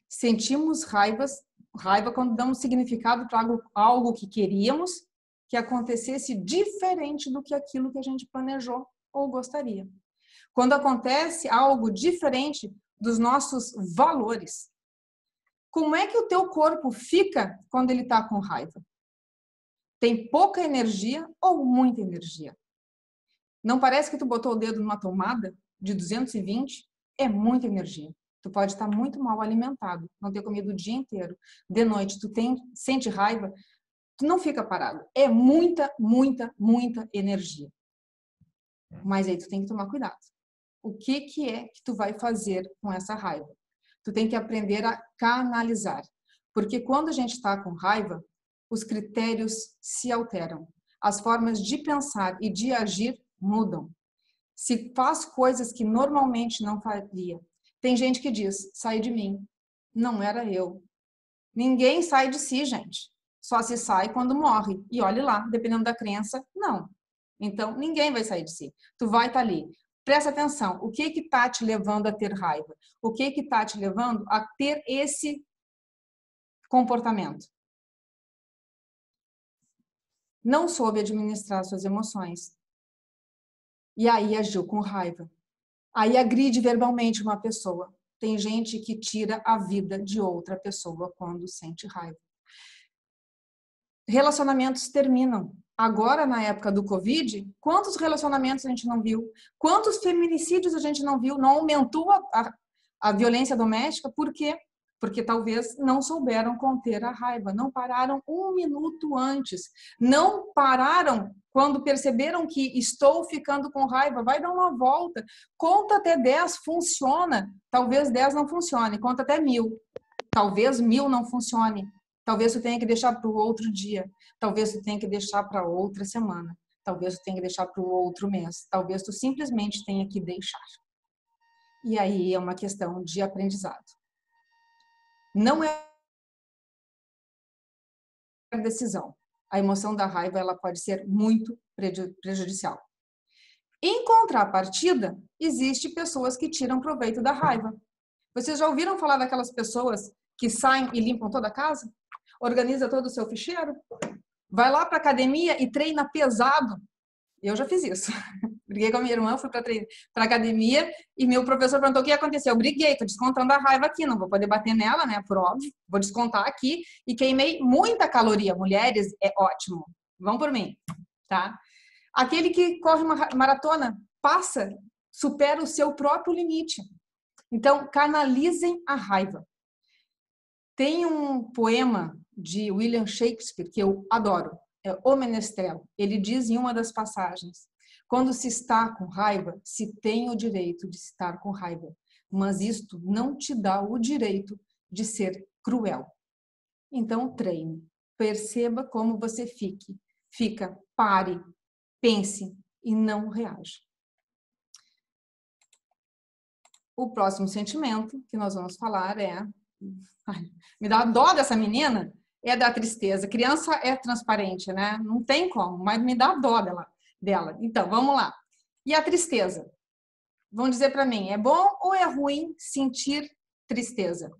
Sentimos raiva quando damos significado para algo que queríamos que acontecesse diferente do que aquilo que a gente planejou ou gostaria. Quando acontece algo diferente dos nossos valores. Como é que o teu corpo fica quando ele está com raiva? Tem pouca energia ou muita energia? Não parece que tu botou o dedo numa tomada de 220? É muita energia. Tu pode estar muito mal alimentado, não ter comido o dia inteiro. De noite, sente raiva, tu não fica parado. É muita, muita, muita energia. Mas aí tu tem que tomar cuidado. O que é que tu vai fazer com essa raiva? Tu tem que aprender a canalizar. Porque quando a gente está com raiva, os critérios se alteram. As formas de pensar e de agir mudam. Se faz coisas que normalmente não faria. Tem gente que diz, sai de mim. Não era eu. Ninguém sai de si, gente. Só se sai quando morre. E olhe lá, dependendo da crença, não. Então, ninguém vai sair de si. Tu vai estar ali. Presta atenção. O que está te levando a ter raiva? O que está te levando a ter esse comportamento? Não soube administrar suas emoções. E aí agiu com raiva. Aí agride verbalmente uma pessoa. Tem gente que tira a vida de outra pessoa quando sente raiva. Relacionamentos terminam. Agora, na época do Covid, quantos relacionamentos a gente não viu? Quantos feminicídios a gente não viu? Não aumentou a violência doméstica? Por quê? Porque talvez não souberam conter a raiva, não pararam um minuto antes, não pararam quando perceberam que estou ficando com raiva, vai dar uma volta, conta até 10, funciona, talvez 10 não funcione, conta até 1000, talvez 1000 não funcione, talvez tu tenha que deixar para o outro dia, talvez tu tenha que deixar para outra semana, talvez tu tenha que deixar para o outro mês, talvez tu simplesmente tenha que deixar. E aí é uma questão de aprendizado. Não é decisão. A emoção da raiva ela pode ser muito prejudicial. Em contrapartida, existe pessoas que tiram proveito da raiva. Vocês já ouviram falar daquelas pessoas que saem e limpam toda a casa? Organiza todo o seu ficheiro? Vai lá para academia e treina pesado. Eu já fiz isso. Briguei com a minha irmã, fui para academia e meu professor perguntou o que aconteceu. Eu briguei, tô descontando a raiva aqui, não vou poder bater nela, né? Por óbvio, vou descontar aqui e queimei muita caloria. Mulheres, é ótimo. Vão por mim, tá? Aquele que corre uma maratona, supera o seu próprio limite. Então, canalizem a raiva. Tem um poema de William Shakespeare que eu adoro, é O Menestrel. Ele diz em uma das passagens: quando se está com raiva, se tem o direito de estar com raiva, mas isto não te dá o direito de ser cruel. Então, treine. Perceba como você fica, pare, pense e não reaja. O próximo sentimento que nós vamos falar é... Ai, me dá dó dessa menina, é da tristeza. Criança é transparente, né? Não tem como, mas me dá dó dela. Então, vamos lá. E a tristeza? Vão dizer para mim, é bom ou é ruim sentir tristeza?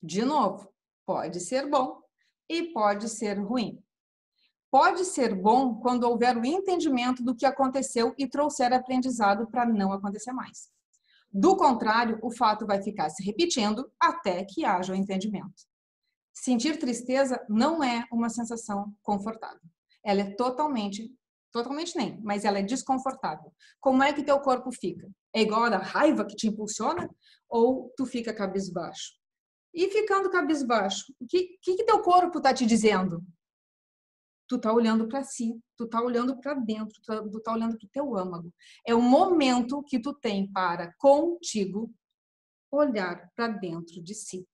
De novo, pode ser bom e pode ser ruim. Pode ser bom quando houver o entendimento do que aconteceu e trouxer aprendizado para não acontecer mais. Do contrário, o fato vai ficar se repetindo até que haja o entendimento. Sentir tristeza não é uma sensação confortável. Ela é totalmente nem, mas ela é desconfortável. Como é que teu corpo fica? É igual a da raiva que te impulsiona? Ou tu fica cabisbaixo? E ficando cabisbaixo, o que teu corpo está te dizendo? Tu tá olhando para si, tu tá olhando para dentro, tu tá olhando para o teu âmago. É o momento que tu tem para, contigo, olhar para dentro de si.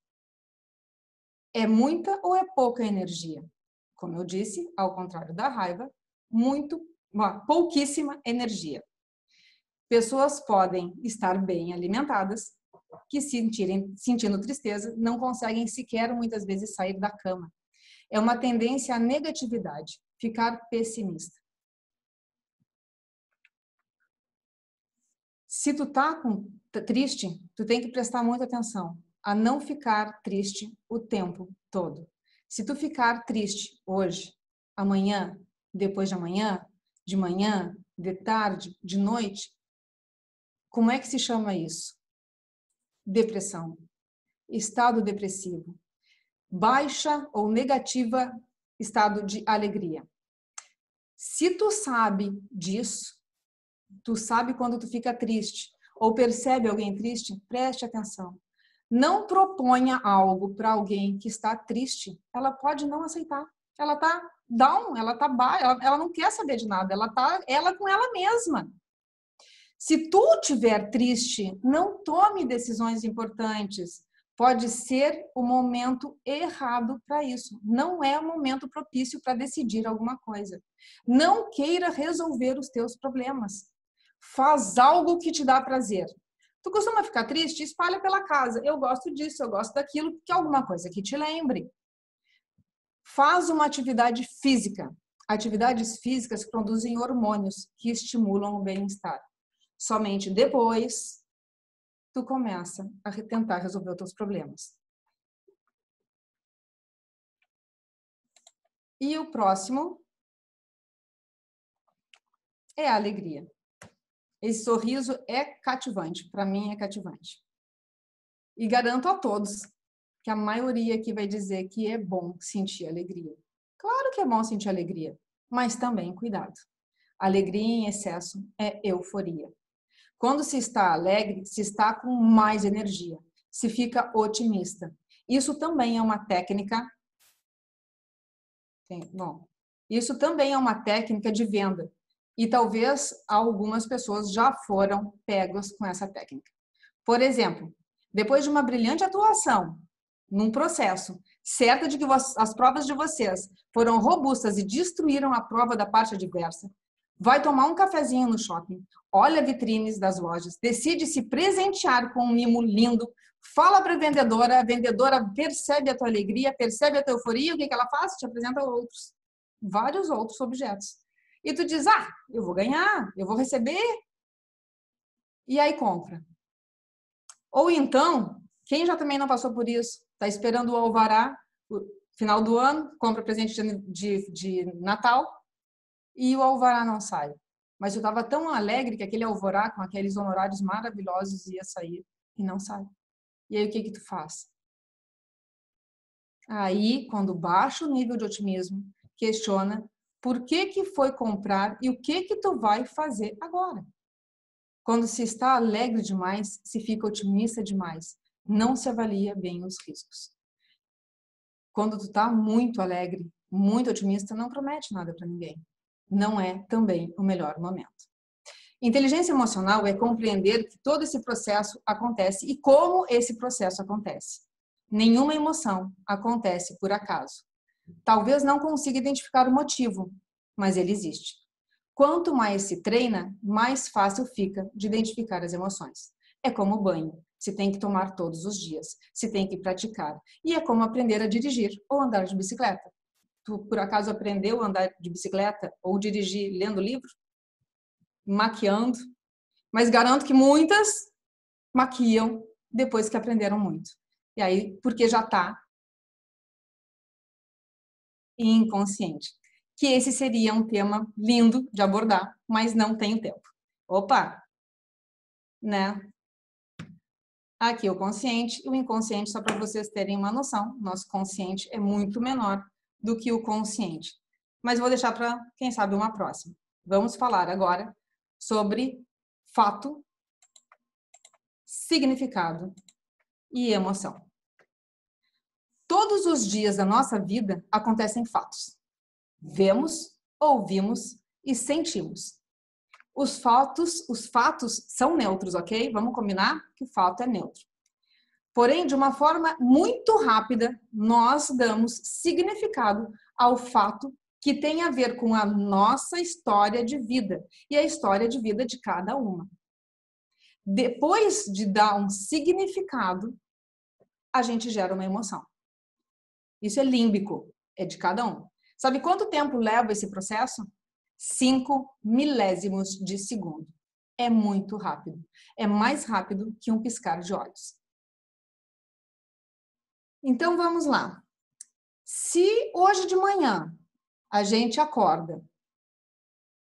É muita ou é pouca energia? Como eu disse, ao contrário da raiva, pouquíssima energia. Pessoas podem estar bem alimentadas, que sentindo tristeza, não conseguem sequer muitas vezes sair da cama. É uma tendência à negatividade, ficar pessimista. Se tu tá triste, tu tem que prestar muita atenção a não ficar triste o tempo todo. Se tu ficar triste hoje, amanhã, depois de amanhã, de manhã, de tarde, de noite, como é que se chama isso? Depressão. Estado depressivo. Baixa ou negativa estado de alegria. Se tu sabe disso, tu sabe quando tu fica triste ou percebe alguém triste, preste atenção. Não proponha algo para alguém que está triste. Ela pode não aceitar. Ela tá down, ela tá baixa, ela não quer saber de nada. Ela com ela mesma. Se tu estiver triste, não tome decisões importantes. Pode ser o momento errado para isso. Não é o momento propício para decidir alguma coisa. Não queira resolver os teus problemas. Faz algo que te dá prazer. Tu costuma ficar triste? Espalha pela casa. Eu gosto disso, eu gosto daquilo, que é alguma coisa que te lembre. Faz uma atividade física. Atividades físicas produzem hormônios que estimulam o bem-estar. Somente depois tu começa a tentar resolver os teus problemas. E o próximo é a alegria. Esse sorriso é cativante, para mim é cativante. E garanto a todos que a maioria aqui vai dizer que é bom sentir alegria. Claro que é bom sentir alegria, mas também cuidado. Alegria em excesso é euforia. Quando se está alegre, se está com mais energia, se fica otimista. Isso também é uma técnica. Isso também é uma técnica de venda. E talvez algumas pessoas já foram pegas com essa técnica. Por exemplo, depois de uma brilhante atuação num processo, certa de que as provas de vocês foram robustas e destruíram a prova da parte adversa, vai tomar um cafezinho no shopping, olha vitrines das lojas, decide se presentear com um mimo lindo, fala para a vendedora percebe a tua alegria, percebe a tua euforia, o que ela faz? Te apresenta vários outros objetos. E tu diz, eu vou ganhar, eu vou receber. E aí compra. Ou então, quem já também não passou por isso, está esperando o alvará, o final do ano, compra presente de Natal e o alvará não sai. Mas eu estava tão alegre que aquele alvará com aqueles honorários maravilhosos ia sair e não sai. E aí o que tu faz? Aí, quando baixa o nível de otimismo, questiona por que foi comprar e o que tu vai fazer agora. Quando se está alegre demais, se fica otimista demais, não se avalia bem os riscos. Quando tu está muito alegre, muito otimista, não promete nada para ninguém. Não é também o melhor momento. Inteligência emocional é compreender que todo esse processo acontece e como esse processo acontece. Nenhuma emoção acontece por acaso. Talvez não consiga identificar o motivo, mas ele existe. Quanto mais se treina, mais fácil fica de identificar as emoções. É como o banho, se tem que tomar todos os dias, se tem que praticar. E é como aprender a dirigir ou andar de bicicleta. Tu, por acaso, aprendeu a andar de bicicleta ou dirigir lendo livro? Maquiando? Mas garanto que muitas maquiam depois que aprenderam muito. E aí, porque já está inconsciente. Que esse seria um tema lindo de abordar, mas não tenho tempo. Opa! Né? Aqui o consciente e o inconsciente, só para vocês terem uma noção, nosso consciente é muito menor do que o consciente. Mas vou deixar para, quem sabe, uma próxima. Vamos falar agora sobre fato, significado e emoção. Todos os dias da nossa vida acontecem fatos. Vemos, ouvimos e sentimos. Os fatos são neutros, ok? Vamos combinar que o fato é neutro. Porém, de uma forma muito rápida, nós damos significado ao fato que tem a ver com a nossa história de vida e a história de vida de cada uma. Depois de dar um significado, a gente gera uma emoção. Isso é límbico, é de cada um. Sabe quanto tempo leva esse processo? 5 milésimos de segundo. É muito rápido. É mais rápido que um piscar de olhos. Então, vamos lá. Se hoje de manhã a gente acorda,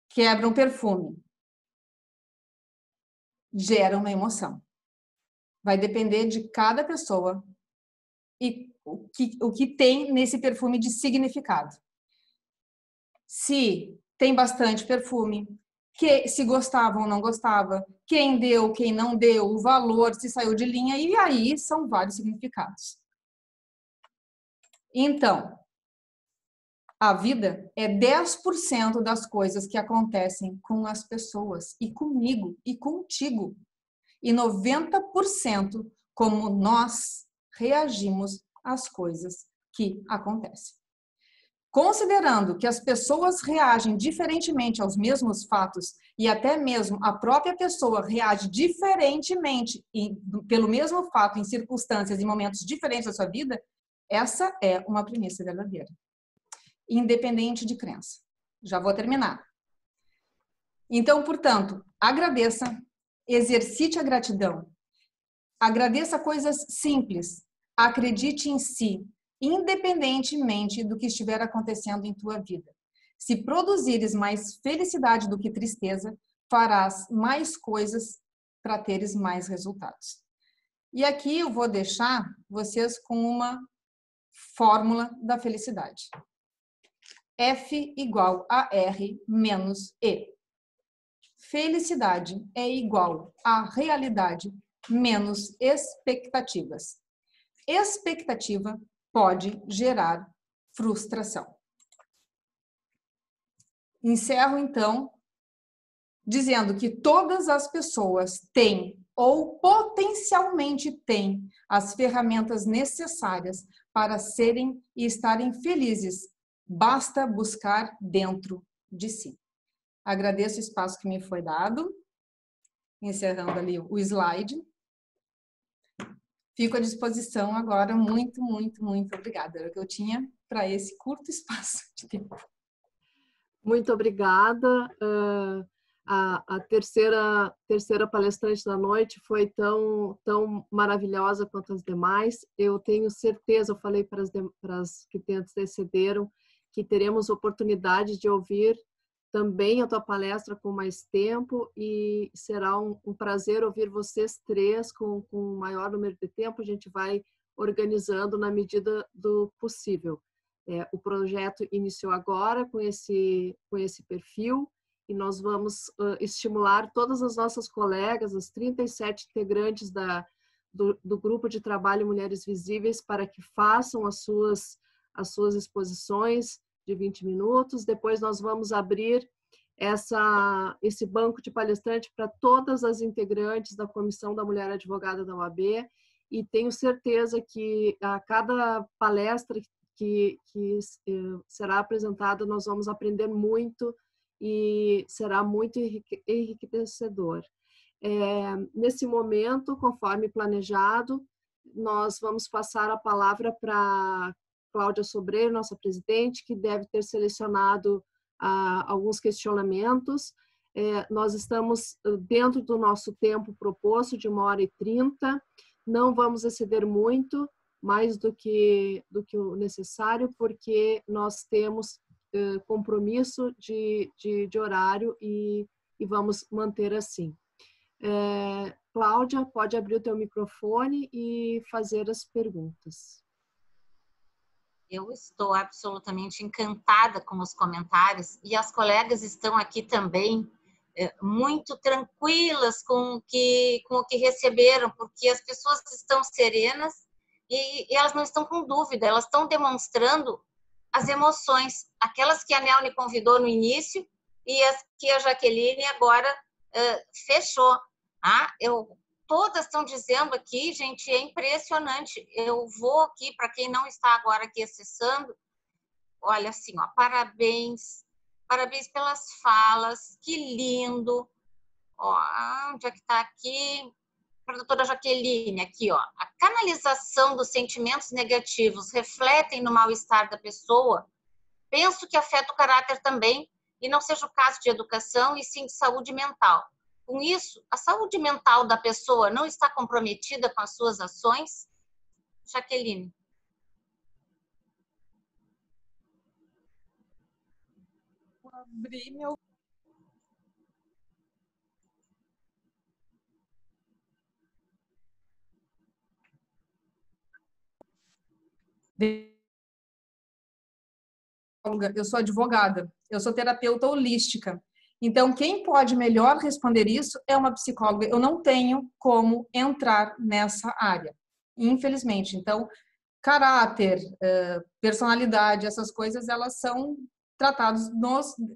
quebra um perfume, gera uma emoção. Vai depender de cada pessoa e o que tem nesse perfume de significado. Se tem bastante perfume, se gostava ou não gostava, quem deu, quem não deu, o valor, se saiu de linha, e aí são vários significados. Então, a vida é 10% das coisas que acontecem com as pessoas, e comigo, e contigo. E 90% como nós reagimos às coisas que acontecem. Considerando que as pessoas reagem diferentemente aos mesmos fatos e até mesmo a própria pessoa reage diferentemente pelo mesmo fato em circunstâncias e momentos diferentes da sua vida, essa é uma premissa verdadeira. Independente de crença. Já vou terminar. Então, portanto, agradeça, exercite a gratidão, agradeça coisas simples, acredite em si, independentemente do que estiver acontecendo em tua vida. Se produzires mais felicidade do que tristeza, farás mais coisas para teres mais resultados. E aqui eu vou deixar vocês com uma fórmula da felicidade. F igual a R menos E. Felicidade é igual a realidade menos expectativas. Expectativa pode gerar frustração. Encerro, então, dizendo que todas as pessoas têm ou potencialmente têm as ferramentas necessárias para serem e estarem felizes. Basta buscar dentro de si. Agradeço o espaço que me foi dado. Encerrando ali o slide. Fico à disposição agora. Muito, muito, muito obrigada. Era o que eu tinha para esse curto espaço de tempo. Muito obrigada. A terceira palestrante da noite foi tão maravilhosa quanto as demais. Eu tenho certeza, eu falei para as que antecederam, que teremos oportunidade de ouvir também a tua palestra com mais tempo, e será um prazer ouvir vocês três com o maior número de tempo. A gente vai organizando na medida do possível. O projeto iniciou agora com esse perfil, e nós vamos estimular todas as nossas colegas, as 37 integrantes do grupo de trabalho Mulheres Visíveis, para que façam as suas exposições de 20 minutos. Depois nós vamos abrir esse banco de palestrante para todas as integrantes da Comissão da Mulher Advogada da OAB, e tenho certeza que a cada palestra que será apresentada, nós vamos aprender muito, e será muito enriquecedor. Nesse momento, conforme planejado, nós vamos passar a palavra para Cláudia Sobreiro, nossa presidente, que deve ter selecionado alguns questionamentos. Nós estamos dentro do nosso tempo proposto, de 1h30, não vamos exceder muito, mais do que o necessário, porque nós temos compromisso de horário, e vamos manter assim. Cláudia, pode abrir o teu microfone e fazer as perguntas. Eu estou absolutamente encantada com os comentários, e as colegas estão aqui também muito tranquilas com o que receberam, porque as pessoas estão serenas e elas não estão com dúvida, elas estão demonstrando as emoções, aquelas que a Nelly convidou no início e as que a Jaqueline agora fechou. Todas estão dizendo aqui, gente, é impressionante. Eu vou aqui, para quem não está agora aqui acessando, olha assim, ó, parabéns pelas falas, que lindo. Ó, onde é que está aqui? Para a doutora Jaqueline, aqui, ó, a canalização dos sentimentos negativos refletem no mal-estar da pessoa. Penso que afeta o caráter também, e não seja o caso de educação, e sim de saúde mental. Com isso, a saúde mental da pessoa não está comprometida com as suas ações? Jaqueline. Vou abrir meu... Eu sou advogada, eu sou terapeuta holística. Então, quem pode melhor responder isso é uma psicóloga. Eu não tenho como entrar nessa área, infelizmente. Então, caráter, personalidade, essas coisas, elas são tratadas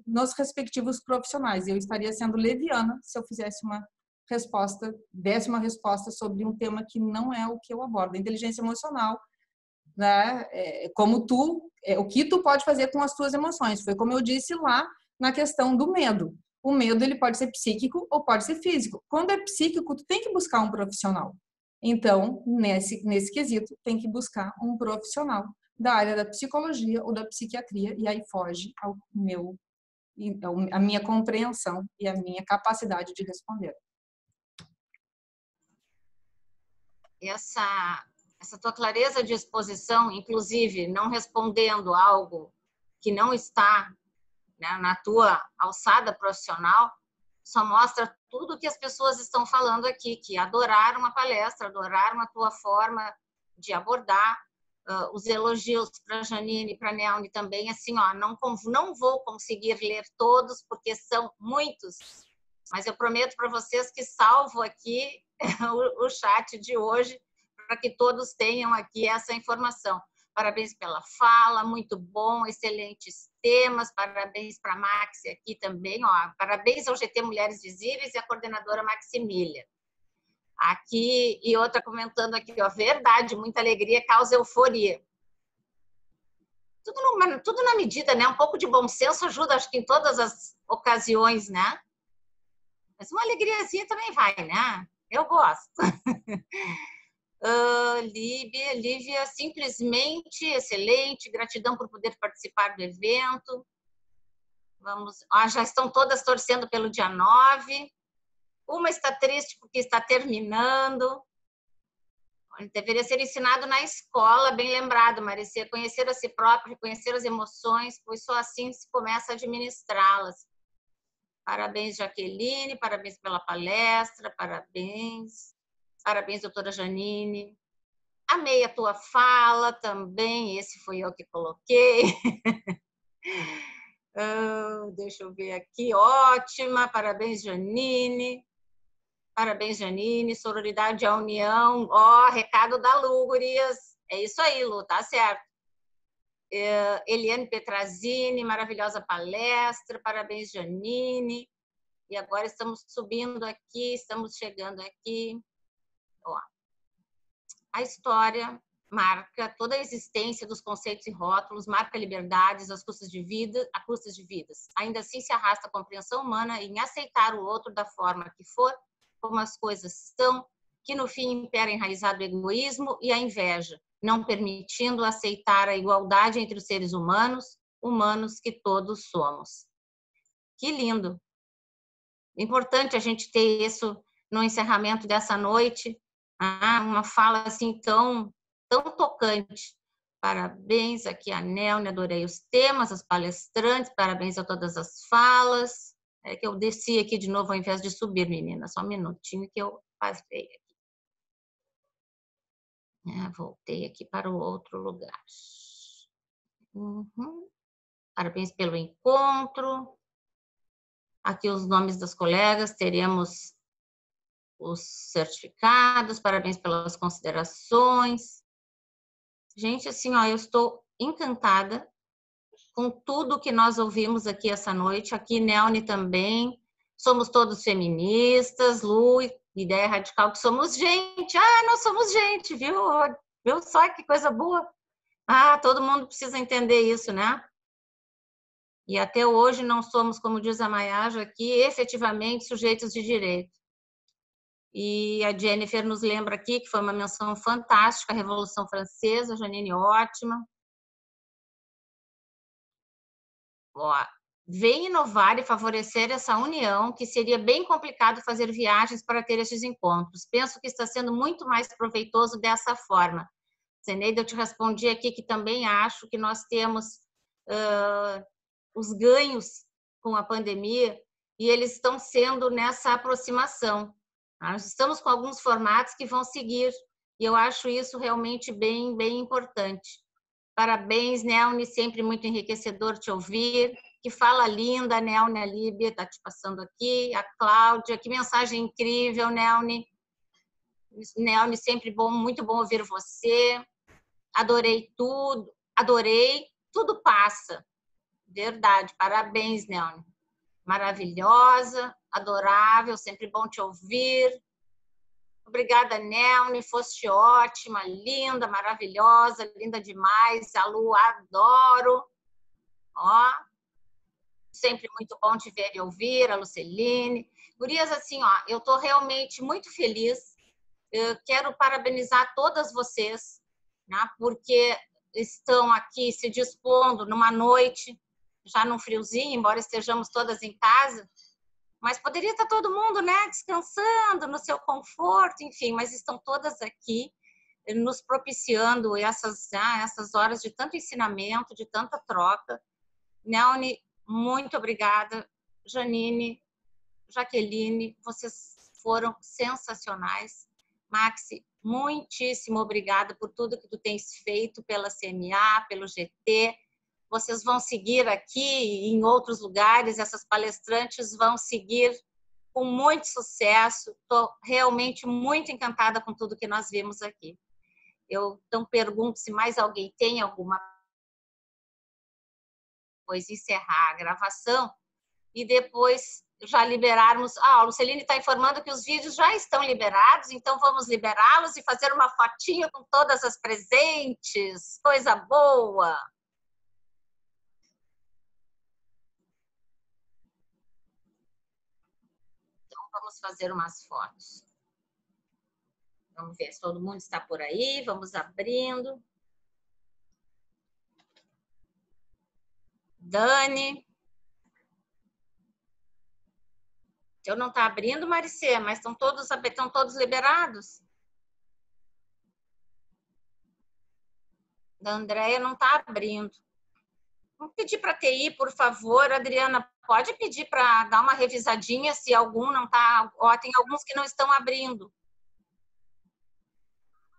nos respectivos profissionais. Eu estaria sendo leviana se eu fizesse desse uma resposta sobre um tema que não é o que eu abordo. A inteligência emocional, né? O que tu pode fazer com as tuas emoções. Foi como eu disse lá na questão do medo. O medo, ele pode ser psíquico ou pode ser físico. Quando é psíquico, tu tem que buscar um profissional. Então, nesse quesito, tem que buscar um profissional da área da psicologia ou da psiquiatria, e aí foge a minha compreensão e a minha capacidade de responder. Essa tua clareza de exposição, inclusive não respondendo algo que não está, né, na tua alçada profissional, só mostra tudo que as pessoas estão falando aqui, que adoraram a palestra, adoraram a tua forma de abordar, os elogios para a Janine e para a Nelly também, assim, ó, não vou conseguir ler todos, porque são muitos, mas eu prometo para vocês que salvo aqui o chat de hoje, para que todos tenham aqui essa informação. Parabéns pela fala, muito bom, excelentes temas, parabéns para a Maxi aqui também, ó, parabéns ao GT Mulheres Visíveis e à coordenadora Maximília. Aqui, e outra comentando aqui, ó, verdade, muita alegria causa euforia. Tudo na medida, né? Um pouco de bom senso ajuda, acho que em todas as ocasiões, né? Mas uma alegriazinha também vai, né? Eu gosto. Lívia, simplesmente excelente, gratidão por poder participar do evento. Vamos, já estão todas torcendo pelo dia 9. Uma está triste porque está terminando. Deveria ser ensinado na escola, bem lembrado, Maricê, conhecer a si próprio, reconhecer as emoções, pois só assim se começa a administrá-las. Parabéns, Jaqueline, parabéns pela palestra, parabéns. Parabéns, doutora Janine. Amei a tua fala também, esse foi eu que coloquei. Deixa eu ver aqui, ótima, parabéns, Janine. Parabéns, Janine, sororidade à união. Recado da Lu, gurias. É isso aí, Lu, tá certo. Eliane Petrazini, maravilhosa palestra. Parabéns, Janine. E agora estamos subindo aqui, estamos chegando aqui. A história marca toda a existência dos conceitos e rótulos, marca liberdades às custas de vida, a custas de vidas. Ainda assim se arrasta a compreensão humana em aceitar o outro da forma que for, como as coisas são, que no fim impera enraizado o egoísmo e a inveja, não permitindo aceitar a igualdade entre os seres humanos, humanos que todos somos. Que lindo! Importante a gente ter isso no encerramento dessa noite, uma fala assim tão tocante. Parabéns aqui a Nelne, adorei os temas, as palestrantes, parabéns a todas as falas. É que eu desci aqui de novo ao invés de subir, menina, só um minutinho que eu passei aqui. Voltei aqui para o outro lugar. Parabéns pelo encontro. Aqui os nomes das colegas, teremos os certificados, parabéns pelas considerações. Gente, assim, eu estou encantada com tudo que nós ouvimos aqui essa noite. Aqui, Nelne também. Somos todos feministas, Lu, Ideia Radical, que somos gente. Nós somos gente, viu? Viu só que coisa boa? Todo mundo precisa entender isso, né? E até hoje não somos, como diz a Maiaja aqui, efetivamente sujeitos de direito. E a Jennifer nos lembra aqui que foi uma menção fantástica, a Revolução Francesa, Janine, ótima. Vem inovar e favorecer essa união, que seria bem complicado fazer viagens para ter esses encontros. Penso que está sendo muito mais proveitoso dessa forma. Zeneida, eu te respondi aqui que também acho que nós temos os ganhos com a pandemia e eles estão sendo nessa aproximação. Nós estamos com alguns formatos que vão seguir e eu acho isso realmente bem importante. Parabéns, Nelne, sempre muito enriquecedor te ouvir. Que fala linda, Nelne, a Líbia está te passando aqui, a Cláudia, que mensagem incrível, Nelne. Nelne, sempre bom, muito bom ouvir você. Adorei tudo passa. Verdade, parabéns, Nelne. Maravilhosa, adorável, sempre bom te ouvir. Obrigada, Nelne, foste ótima, linda, maravilhosa, linda demais. A Lu, adoro. Sempre muito bom te ver e ouvir, a Luceline. Gurias, assim, eu estou realmente muito feliz. Eu quero parabenizar todas vocês, né, porque estão aqui se dispondo numa noite, já num friozinho, embora estejamos todas em casa, mas poderia estar todo mundo, né, descansando no seu conforto, enfim, mas estão todas aqui nos propiciando essas horas de tanto ensinamento, de tanta troca. Nelne, muito obrigada. Janine, Jaqueline, vocês foram sensacionais. Maxi, muitíssimo obrigada por tudo que tu tens feito pela CMA, pelo GT. Vocês vão seguir aqui e em outros lugares, essas palestrantes vão seguir com muito sucesso. Estou realmente muito encantada com tudo que nós vimos aqui. Eu então pergunto se mais alguém tem alguma coisa, encerrar a gravação e depois já liberarmos. A Luceline está informando que os vídeos já estão liberados, então vamos liberá-los e fazer uma fotinho com todas as presentes. Coisa boa! Então, vamos fazer umas fotos. Vamos ver se todo mundo está por aí. Vamos abrindo. Dani. Seu não está abrindo, Maricê, mas estão todos liberados? Da Andréia não está abrindo. Vamos pedir para a TI, por favor, Adriana, pode pedir para dar uma revisadinha se algum não está... Ó, tem alguns que não estão abrindo.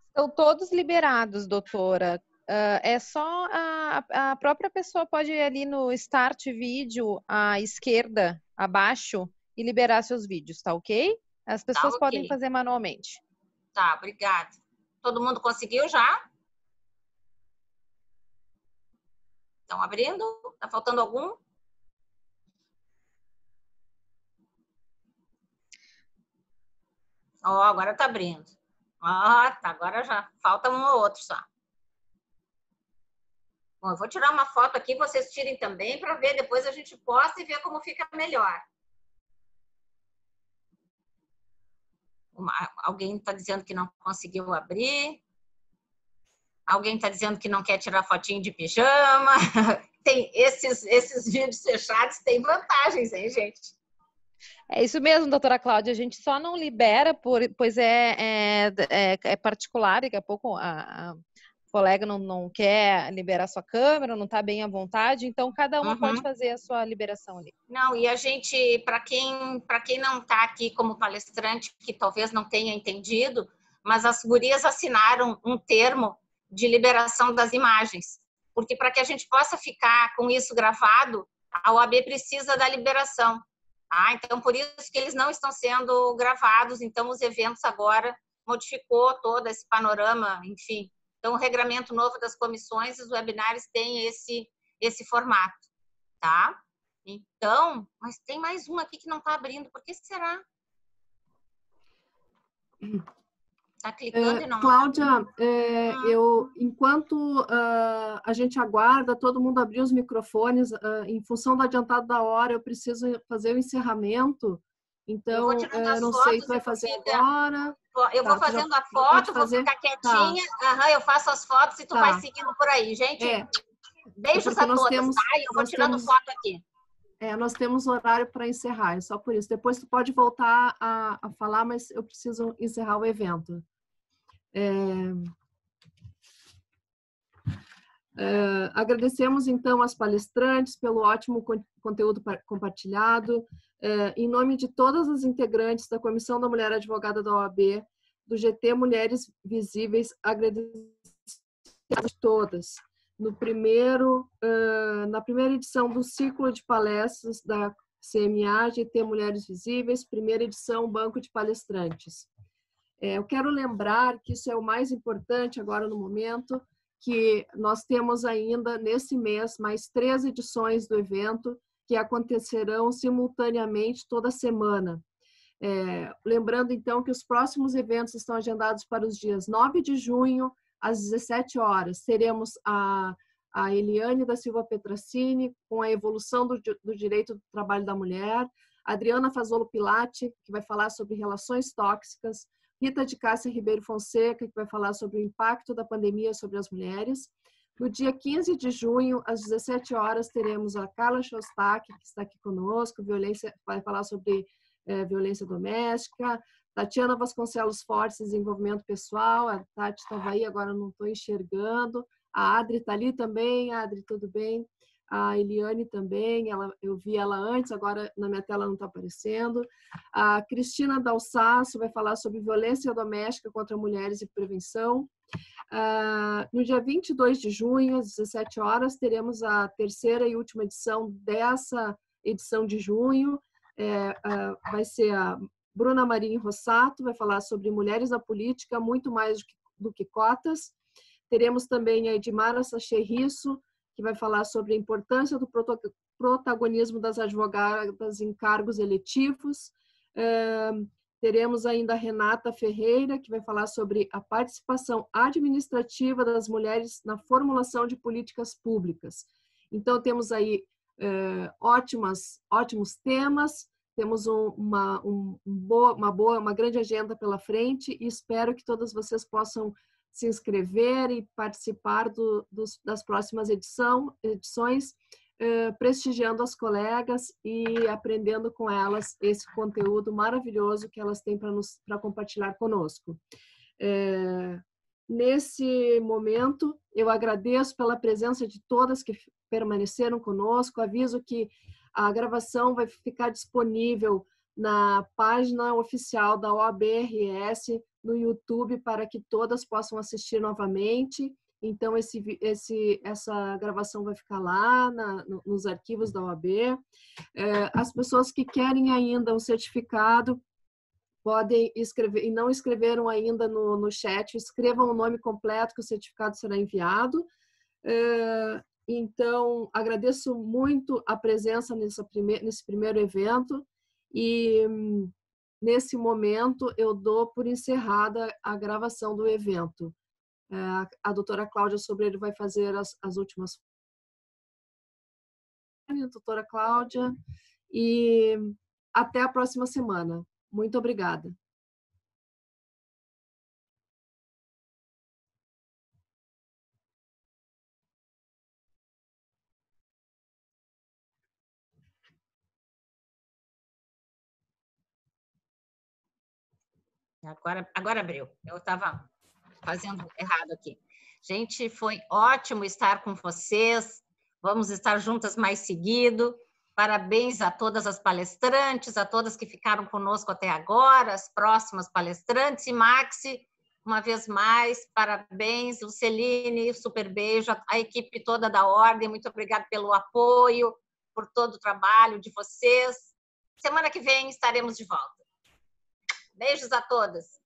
Estão todos liberados, doutora. É só a própria pessoa pode ir ali no Start Vídeo à esquerda, abaixo, e liberar seus vídeos, tá ok? As pessoas ok. podem fazer manualmente. Tá, obrigada. Todo mundo conseguiu já? Estão abrindo? Tá faltando algum? Ó, agora tá abrindo. Ó, tá, agora já falta um ou outro só. Bom, eu vou tirar uma foto aqui, vocês tirem também para ver, depois a gente posta e ver como fica melhor. Alguém está dizendo que não conseguiu abrir. Alguém está dizendo que não quer tirar fotinho de pijama. Tem esses vídeos fechados têm vantagens, hein, gente? É isso mesmo, doutora Cláudia. A gente só não libera, pois é particular. Daqui a pouco a colega não quer liberar sua câmera, não está bem à vontade. Então, cada uma pode fazer a sua liberação ali. Não, e a gente, para quem não está aqui como palestrante, que talvez não tenha entendido, mas as gurias assinaram um termo de liberação das imagens. Porque para que a gente possa ficar com isso gravado, a OAB precisa da liberação. Tá? Então, por isso que eles não estão sendo gravados. Então, os eventos agora modificou todo esse panorama, enfim. Então, o regramento novo das comissões e os webinários têm esse formato, tá? Então, mas tem mais um aqui que não está abrindo. Por que será? Está clicando e não... Cláudia, enquanto a gente aguarda todo mundo abrir os microfones, em função do adiantado da hora, eu preciso fazer o encerramento. Então, eu não sei, tu vai fazer agora? Eu vou fazendo a foto, vou ficar quietinha. Tá. Eu faço as fotos e tu vai seguindo por aí. Gente, beijos a todas, tá? Eu vou tirando foto aqui. Nós temos horário para encerrar, é só por isso. Depois tu pode voltar a falar, mas eu preciso encerrar o evento. Agradecemos, então, às palestrantes pelo ótimo conteúdo compartilhado. Em nome de todas as integrantes da Comissão da Mulher Advogada da OAB, do GT Mulheres Visíveis, agradecemos a todas. Na primeira edição do ciclo de palestras da CMA, GT Mulheres Visíveis, primeira edição, Banco de Palestrantes. Eu quero lembrar que isso é o mais importante agora no momento, que nós temos ainda, nesse mês, mais 3 edições do evento, que acontecerão simultaneamente toda semana. Lembrando, então, que os próximos eventos estão agendados para os dias 9 de junho, às 17 horas. Teremos a Eliane da Silva Petracini, com a evolução do direito do trabalho da mulher, a Adriana Fazolo Pilati, que vai falar sobre relações tóxicas, Rita de Cássia Ribeiro Fonseca, que vai falar sobre o impacto da pandemia sobre as mulheres. No dia 15 de junho, às 17 horas, teremos a Carla Shostak, que está aqui conosco, vai falar sobre violência doméstica. Tatiana Vasconcelos Fortes, desenvolvimento pessoal. A Tati estava aí, agora não estou enxergando. A Adri está ali também. Adri, tudo bem? A Eliane também, eu vi ela antes, agora na minha tela não está aparecendo. A Cristina Dalsasso vai falar sobre violência doméstica contra mulheres e prevenção. No dia 22 de junho, às 17 horas, teremos a terceira e última edição dessa edição de junho. Vai ser a Bruna Marinho Rossato, vai falar sobre mulheres na política, muito mais do que cotas. Teremos também a Edmara Sachê Risso, que vai falar sobre a importância do protagonismo das advogadas em cargos eletivos. Teremos ainda a Renata Ferreira, que vai falar sobre a participação administrativa das mulheres na formulação de políticas públicas. Então, temos aí ótimos temas, temos uma grande agenda pela frente e espero que todas vocês possam se inscrever e participar das próximas edições. prestigiando as colegas e aprendendo com elas esse conteúdo maravilhoso que elas têm para compartilhar conosco. Nesse momento, eu agradeço pela presença de todas que permaneceram conosco. Aviso que a gravação vai ficar disponível na página oficial da OAB-RS no YouTube para que todas possam assistir novamente. Então, essa gravação vai ficar lá nos arquivos da OAB. As pessoas que querem ainda um certificado podem escrever, e não escreveram ainda no chat, escrevam o nome completo que o certificado será enviado. Então, agradeço muito a presença nesse primeiro evento e, nesse momento, eu dou por encerrada a gravação do evento. A doutora Cláudia Sobreiro vai fazer as últimas. Doutora Cláudia, e até a próxima semana. Muito obrigada. Agora abriu. Eu estava fazendo errado aqui. Gente, foi ótimo estar com vocês. Vamos estar juntas mais seguido. Parabéns a todas as palestrantes, a todas que ficaram conosco até agora, as próximas palestrantes. E Maxi, uma vez mais, parabéns. Luceline, super beijo. A equipe toda da Ordem, muito obrigada pelo apoio, por todo o trabalho de vocês. Semana que vem estaremos de volta. Beijos a todas.